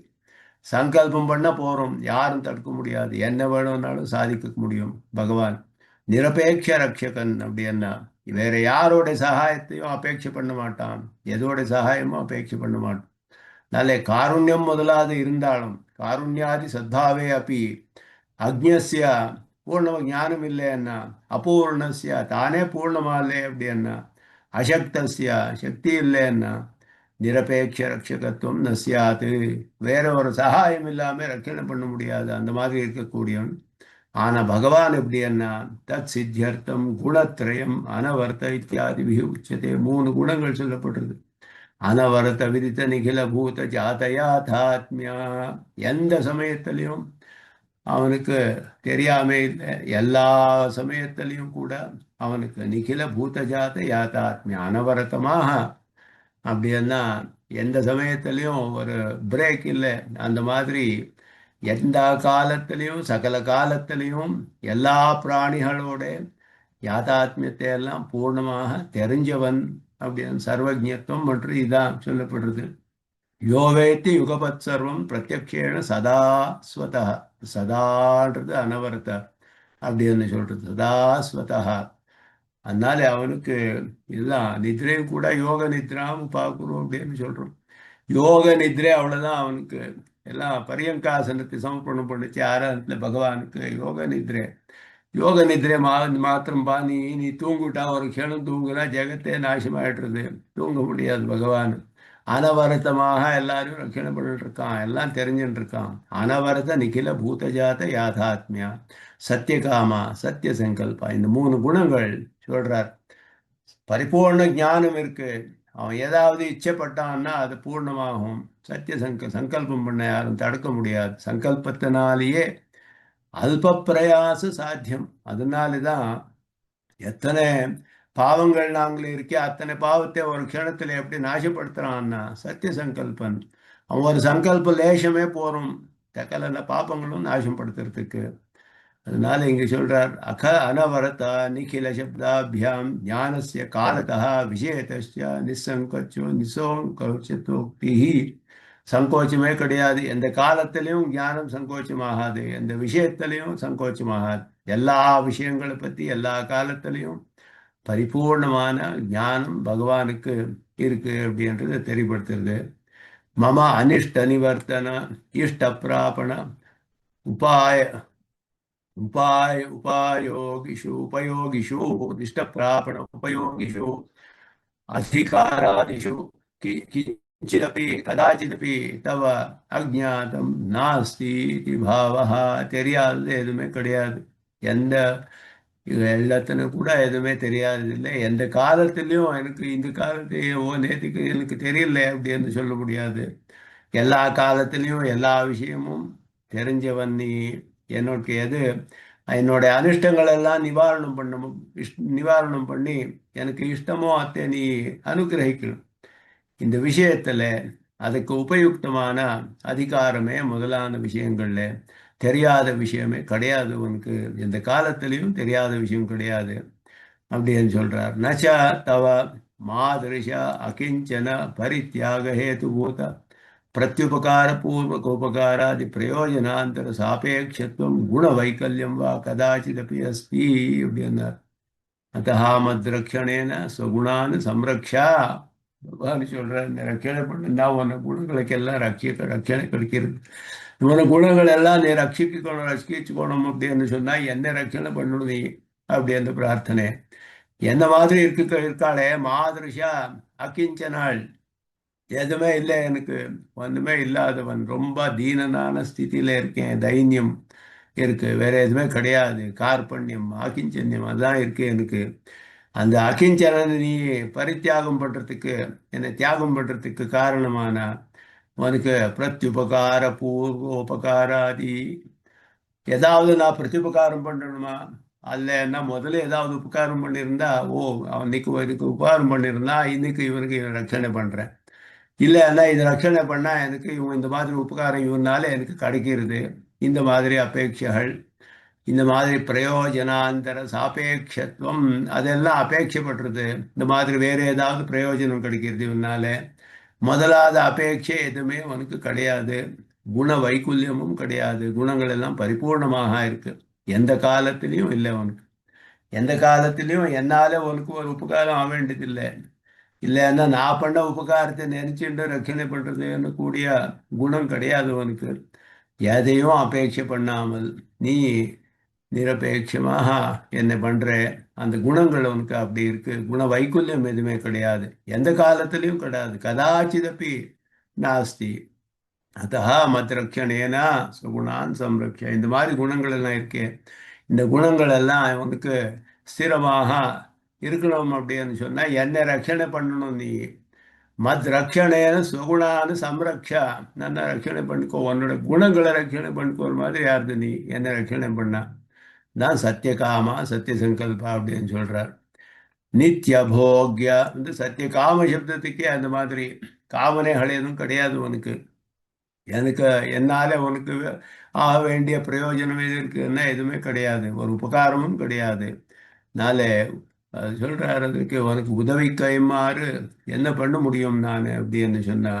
சங்கல்பம் பண்ண போறோம், யாரும் தடுக்க முடியாது. என்ன வேணும்னாலும் சாதிக்க முடியும் பகவான். நிரபேட்ச ரட்சகன் அப்படின்னா வேற யாரோட சகாயத்தையும் அபேட்சை பண்ண மாட்டான், எதோட சகாயமும் அபேட்சை பண்ண மாட்டான். நாளே காருண்யம் முதலாவது இருந்தாலும் காருண்யாதி சத்தாவே அப்படி அக்ஞஸ்ய பூர்ண ஞானம் இல்லைன்னா அபூர்ணஸ்ய தானே பூர்ணமாலே அப்படின்னா அசக்தஸ்ய சக்தி இல்லைன்னா நிரபேட்ச ரட்சகத்துவம் நசியாது, வேற ஒரு சகாயம் இல்லாம ரட்சணை பண்ண முடியாது, அந்த மாதிரி இருக்கக்கூடியவன். ஆனா பகவான் எப்படி என்ன தத் சித்தியர்த்தம் குணத்ரயம் அனவர்த்த இத்தியாதி உச்சதே, மூணு குணங்கள் சொல்லப்படுறது. அனவரத விதித்த நிகில பூத ஜாதயாதாத்மியா, எந்த சமயத்திலையும் அவனுக்கு தெரியாம இல்லை, எல்லா சமயத்திலையும் கூட அவனுக்கு நிகில பூத ஜாத யாதாத்மியா அனவரத்தமாக அப்படின்னா எந்த சமயத்திலையும் ஒரு பிரேக் இல்லை. அந்த மாதிரி எந்த காலத்திலையும் சகல காலத்திலையும் எல்லா பிராணிகளோட யாதாத்மியத்தை எல்லாம் பூர்ணமாக தெரிஞ்சவன் அப்படின்னு சர்வஜத்துவம் மற்றும் இதான் சொல்லப்படுறது. யோவேத்தி யுகபத் சர்வம் பிரத்யக்ஷேன சதா ஸ்வதா, சதான்றது அனவரத அப்படின்னு சொல்றது, சதா ஸ்வதா. அதனால அவனுக்கு எல்லாம் நித்ரையும் கூட யோக நித்ராவும் பார்க்கணும் அப்படின்னு சொல்றோம். யோக நித்ரை அவ்வளவுதான் அவனுக்கு. எல்லாம் பரியங்காசனத்தை சமர்ப்பணம் பண்ணிச்சு ஆராதனத்துல பகவானுக்கு யோக நித்ரை. யோக நித்ரை மாத்திரம் பா, நீ தூங்கிட்டா ஒரு க்ஷணம் தூங்குனா ஜெகத்தே நாசமாயிடுறது, தூங்க முடியாது. பகவான் அனவரத்தமாக எல்லாரும் ரட்சணை பண்ணிட்டு இருக்கான், எல்லாம் தெரிஞ்சுட்டு இருக்கான். அனவரத நிகில பூதஜாத யாதாத்மியா சத்தியகாமா சத்திய சங்கல்பா, இந்த மூணு குணங்கள் சொல்றார். பரிபூர்ண ஞானம் இருக்கு, அவன் ஏதாவது இச்சைப்பட்டான்னா அது பூர்ணமாகும். சத்திய சங்கல்பம் பண்ண யாரும் தடுக்க முடியாது, சங்கல்பத்தினாலேயே அல்ப பிரயாச சாத்தியம். அதனாலதான் எத்தனை பாவங்கள் நாங்கள் இருக்கே அத்தனை பாவத்தை ஒரு க்ஷணத்துல எப்படி நாசப்படுத்துறான்னா சத்திய சங்கல்பன். அவன் ஒரு சங்கல்ப லேசமே போறோம் தக்கல பாப்பங்களும் நாசப்படுத்துறதுக்கு. அதனால இங்க சொல்றார் அனவரதா நிகில சப்தாபியாம் ஞானஸ்ய காலதா விஷயத்தஸ்ய நிசங்கச்சோ நிசோங்கோக்தி, சங்கோச்சமே கிடையாது. எந்த காலத்திலையும் ஞானம் சங்கோச்சமாகாது, எந்த விஷயத்திலையும் சங்கோச்சமாகாது. எல்லா விஷயங்களை பத்தி எல்லா காலத்திலையும் பரிபூர்ணமான ஞானம் பகவானுக்கு இருக்கு அப்படின்றது தெரியப்படுத்துறது. மம அனிஷ்ட நிவர்த்தன இஷ்ட பிராபண உபாய உபாயோகிஷு உபயோகிஷு இஷ்ட பிராபண உபயோகிஷு அதிகாராதிஷு கிஞ்சிதபி கதாச்சிதபி தவ அஜ்ஞாதம் நாஸ்தி பாவஹ, தெரியாதது எதுவுமே கிடையாது. எந்த இது எல்லாத்திനും கூட எதுவுமே தெரியாது இல்லை. எந்த காலத்திலையும் எனக்கு இந்த காலத்தையே நேற்றுக்கு எனக்கு தெரியல அப்படின்னு சொல்ல முடியாது. எல்லா காலத்திலையும் எல்லா விஷயமும் தெரிஞ்சவன் நீ. என்னோட எது என்னுடைய அனிஷ்டங்கள் எல்லாம் நிவாரணம் பண்ணி எனக்கு இஷ்டமோ அத்தை நீ அனுகிரகிக்கணும். இந்த விஷயத்துல அதுக்கு உபயுக்தமான அதிகாரமே முதலான விஷயங்கள்ல தெரியாத விஷயமே கிடையாது. உனக்கு எந்த காலத்திலையும் தெரியாத விஷயம் கிடையாது அப்படின்னு சொல்றார். நச்ச தவ மாதரிஷா அகிஞ்சன பரித்தியாக ஹேதுபூத பிரத்யுபகார பூர்வகோபகாராதி பிரயோஜனாந்தர சாபேட்சத்துவம் குண வைக்கல்யம் வா கதாச்சிதபி அஸ்தி அப்படின்னார். அத்தஹா மத்ரக்ஷணேன ஸ்வகுணான்னு சம்ரக்ஷா, பகவான் சொல்ற இந்த ரட்சணை பண்ணா உன குணங்களுக்கெல்லாம் ரட்சணை கிடைக்கிறது. இவன குணங்கள் எல்லாம் நீ ரட்சிச்சுக்கணும் அப்படின்னு சொன்னா என்ன ரட்சணை பண்ணணும் நீ அப்படி அந்த பிரார்த்தனை. என்ன மாதிரி இருக்காளே மாதிரிஷா அகிஞ்சனாள், எதுவுமே இல்லை எனக்கு, ஒன்றுமே இல்லாதவன், ரொம்ப தீனனான ஸ்திதியில இருக்கேன், தைரியம் இருக்கு, வேற எதுவுமே கிடையாது, கார்பண்யம் அகிஞ்சன்யம் அதான் இருக்கு எனக்கு. அந்த அகிஞ்சனனை நீ பரித்தியாகம் பண்றதுக்கு, என்னை தியாகம் பண்றதுக்கு காரணமான உனக்கு பிரத்யுபகார பூர்வோபகாராதி, ஏதாவது நான் பிரத்யுபகாரம் பண்ணணுமா? அல்ல என்ன முதல்ல ஏதாவது உபகாரம் பண்ணியிருந்தா, ஓ அன்னைக்கு இதுக்கு உபகாரம் பண்ணியிருந்தா இன்னைக்கு இவனுக்கு இவன் ரட்சணை பண்றேன், இல்லைன்னா இது ரட்சணை பண்ணா எனக்கு இவன் இந்த மாதிரி உபகாரம் இவனால எனக்கு கிடைக்கிறது, இந்த மாதிரி அபேட்சைகள், இந்த மாதிரி பிரயோஜனாந்தர சாபேட்சத்துவம் அதெல்லாம் அபேட்சைப்படுறது. இந்த மாதிரி வேற ஏதாவது பிரயோஜனம் கிடைக்கிறது இவனால, முதலாவது அபேட்சை எதுவுமே உனக்கு கிடையாது. குண வைகுல்யமும் கிடையாது. குணங்கள் எல்லாம் பரிபூர்ணமாக இருக்கு. எந்த காலத்திலையும் இல்லை உனக்கு. எந்த காலத்திலையும் என்னால உனக்கு ஒரு உபகாரம் ஆக வேண்டியதில்லை. இல்லைன்னா நான் பண்ண உபகாரத்தை நினைச்சுட்டு ரட்சணை பண்றதுன்னு கூடிய குணம் கிடையாது உனக்கு. எதையும் அபேட்சை பண்ணாமல் நீ நிரபேட்சமாக என்ன பண்ற அந்த குணங்கள் உனக்கு அப்படி இருக்கு. குண வைகுல்யம் எதுவுமே கிடையாது, எந்த காலத்திலையும் கிடையாது. கதாச்சிதப்பி நாஸ்தி. அத்தா மத்ரக்ஷணேனா சுகுணான் சம்ரக்ஷ. இந்த மாதிரி குணங்கள் எல்லாம் இருக்கே, இந்த குணங்கள் எல்லாம் உனக்கு ஸ்திரமாக இருக்கணும் அப்படின்னு சொன்னா என்ன ரட்சணை பண்ணணும் நீ. மத் ரக்ஷணேன சுகுணான்னு சம்ரக்ஷா. நல்லா ரட்சணை பண்ணிக்கோ, உன்னோட குணங்களை ரட்சணை பண்ணிக்கோ. ஒரு மாதிரி யாருது நீ என்ன ரட்சணை பண்ணா தான் சத்தியகாமா சத்திய சங்கல்பா அப்படின்னு சொல்றார். நித்திய போக்ய வந்து சத்திய காம சப்தத்துக்கே அந்த மாதிரி காமனைகள் எதுவும் கிடையாது உனக்கு. எனக்கு என்னால உனக்கு ஆக வேண்டிய பிரயோஜனம் எது இருக்குன்னா எதுவுமே கிடையாது, ஒரு உபகாரமும் கிடையாது. நாளே சொல்றாரு, அதுக்கு உனக்கு உதவி கைமாறு என்ன பண்ண முடியும் நான் அப்படின்னு சொன்னா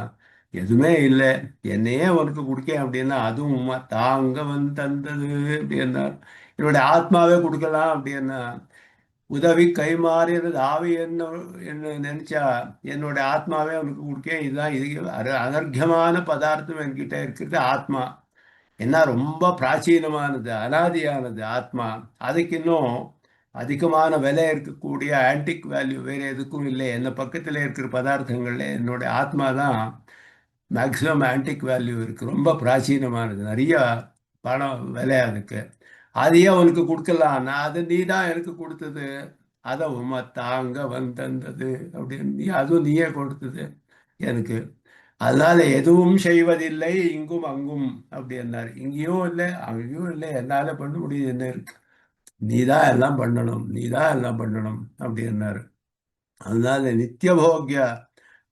எதுவுமே இல்லை. என்னையே உனக்கு கொடுக்கேன் அப்படின்னா அதுவும் தாங்க வந்து தந்தது அப்படின்னா என்னுடைய ஆத்மாவே கொடுக்கலாம் அப்படின்னா உதவி கைமாறியது ஆவி என்ன என்ன நினைச்சா என்னுடைய ஆத்மாவே உனக்கு கொடுக்கேன். இதுதான் இது அனர்கமான பதார்த்தம் என்கிட்ட இருக்கிறது ஆத்மா. என்ன ரொம்ப பிராச்சீனமானது, அனாதியானது ஆத்மா. அதுக்கு இன்னும் அதிகமான விலை இருக்கக்கூடிய ஆன்டிக் வேல்யூ வேற எதுக்கும் இல்லை. என்ன பக்கத்தில் இருக்கிற பதார்த்தங்கள்ல என்னுடைய ஆத்மா தான் மேக்சிமம் ஆன்டிக் வேல்யூ இருக்கு. ரொம்ப பிராச்சீனமானது, நிறைய பணம் விலை அதுக்கு. அதையே உனக்கு கொடுக்கலாம், நான் அது நீ தான் எனக்கு கொடுத்தது. அதை தாங்க வந்தது அப்படின்னு நீ அதுவும் நீயே கொடுத்தது எனக்கு. அதனால எதுவும் செய்வதில்லை இங்கும் அங்கும் அப்படி என்னாரு. இங்கேயும் இல்லை அங்கேயும் இல்லை, என்னால பண்ண முடியுது என்ன இருக்கு. நீ தான் எல்லாம் பண்ணணும், நீ தான் எல்லாம் பண்ணணும் அப்படி என்னாரு. அதனால நித்திய போக்ய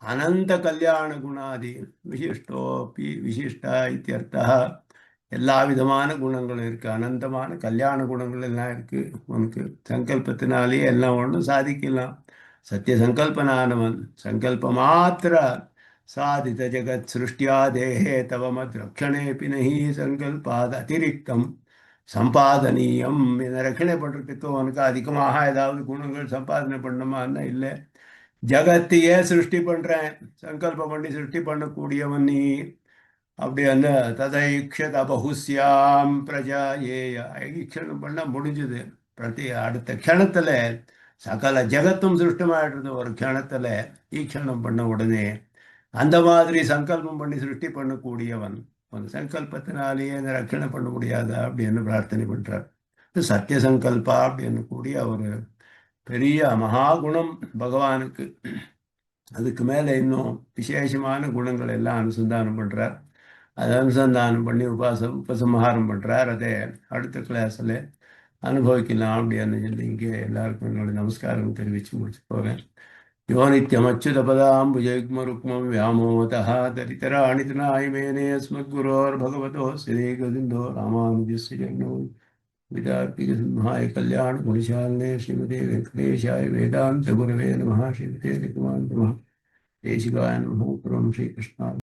அனந்த கல்யாண குணாதி விசிஷ்டோப்பி விசிஷ்டா இத்தியர்த்தா. எல்லா விதமான குணங்களும் இருக்கு, அனந்தமான கல்யாண குணங்கள் எல்லாம் இருக்கு உனக்கு. சங்கல்பத்தினாலேயே எல்லாம் ஒன்றும் சாதிக்கலாம். சத்திய சங்கல்பனானவன் சங்கல்ப மாத்திர சாதித ஜெகத் சிருஷ்டியா தேகே தவ மத் ரக்ஷணேபி நஹி சங்கல்பாத் அதிரிக்தம் சம்பாதனீயம். இதை ரட்சணை பண்றதுக்கு உனக்கு அதிகமாக ஏதாவது குணங்கள் சம்பாதனை பண்ணணுமான்னா இல்லை. ஜகத்தையே சிருஷ்டி பண்றேன், சங்கல்பம் பண்ணி சிருஷ்டி பண்ணக்கூடியவன் நீ அப்படி அந்த ததைக்ஷத பகுஸ்யாம் பிரஜா ஏய. ஈக்ஷணம் பண்ண முடிஞ்சது. அடுத்த க்ஷணத்துல சகல ஜகத்தும் சிருஷ்டமாயிடுறது ஒரு க்ஷணத்துல, ஈக்ஷணம் பண்ண உடனே. அந்த மாதிரி சங்கல்பம் பண்ணி சிருஷ்டி பண்ணக்கூடியவன் அந்த சங்கல்பத்தினாலேயே இந்த ரட்சணை பண்ண முடியாதா அப்படின்னு பிரார்த்தனை பண்றார். சத்திய சங்கல்பா அப்படின்னு கூடிய ஒரு பெரிய மகாகுணம் பகவானுக்கு. அதுக்கு மேல இன்னும் விசேஷமான குணங்கள் எல்லாம் அனுசந்தானம் பண்றார். அதை அனுசந்தானம் பண்ணி உபசம்ஹாரம் பண்றார். அதை அடுத்த கிளாஸ்ல அனுபவிக்கலாம் அப்படின்னு சொல்லி இங்கே எல்லாருக்கும் என்னோட நமஸ்காரம் தெரிவித்து முடிச்சு போவேன். யோ நித்யமச்சுதபதாம்புஜயுக்மருக்மம் व्यामोहतः தரிதராணி தநாய மேனே अस्मद्गुरोर्भगवतो श्रीगोविन्दो रामानुजस्य चरणौ विदार्पिकसिंहाय कल्याणगुणशालिने श्रीमते वेङ्कटेशाय वेदान्तगुरवे नमः. श्रीमते निगमान्त नमः. देशिकाय नमः. श्रीकृष्णाय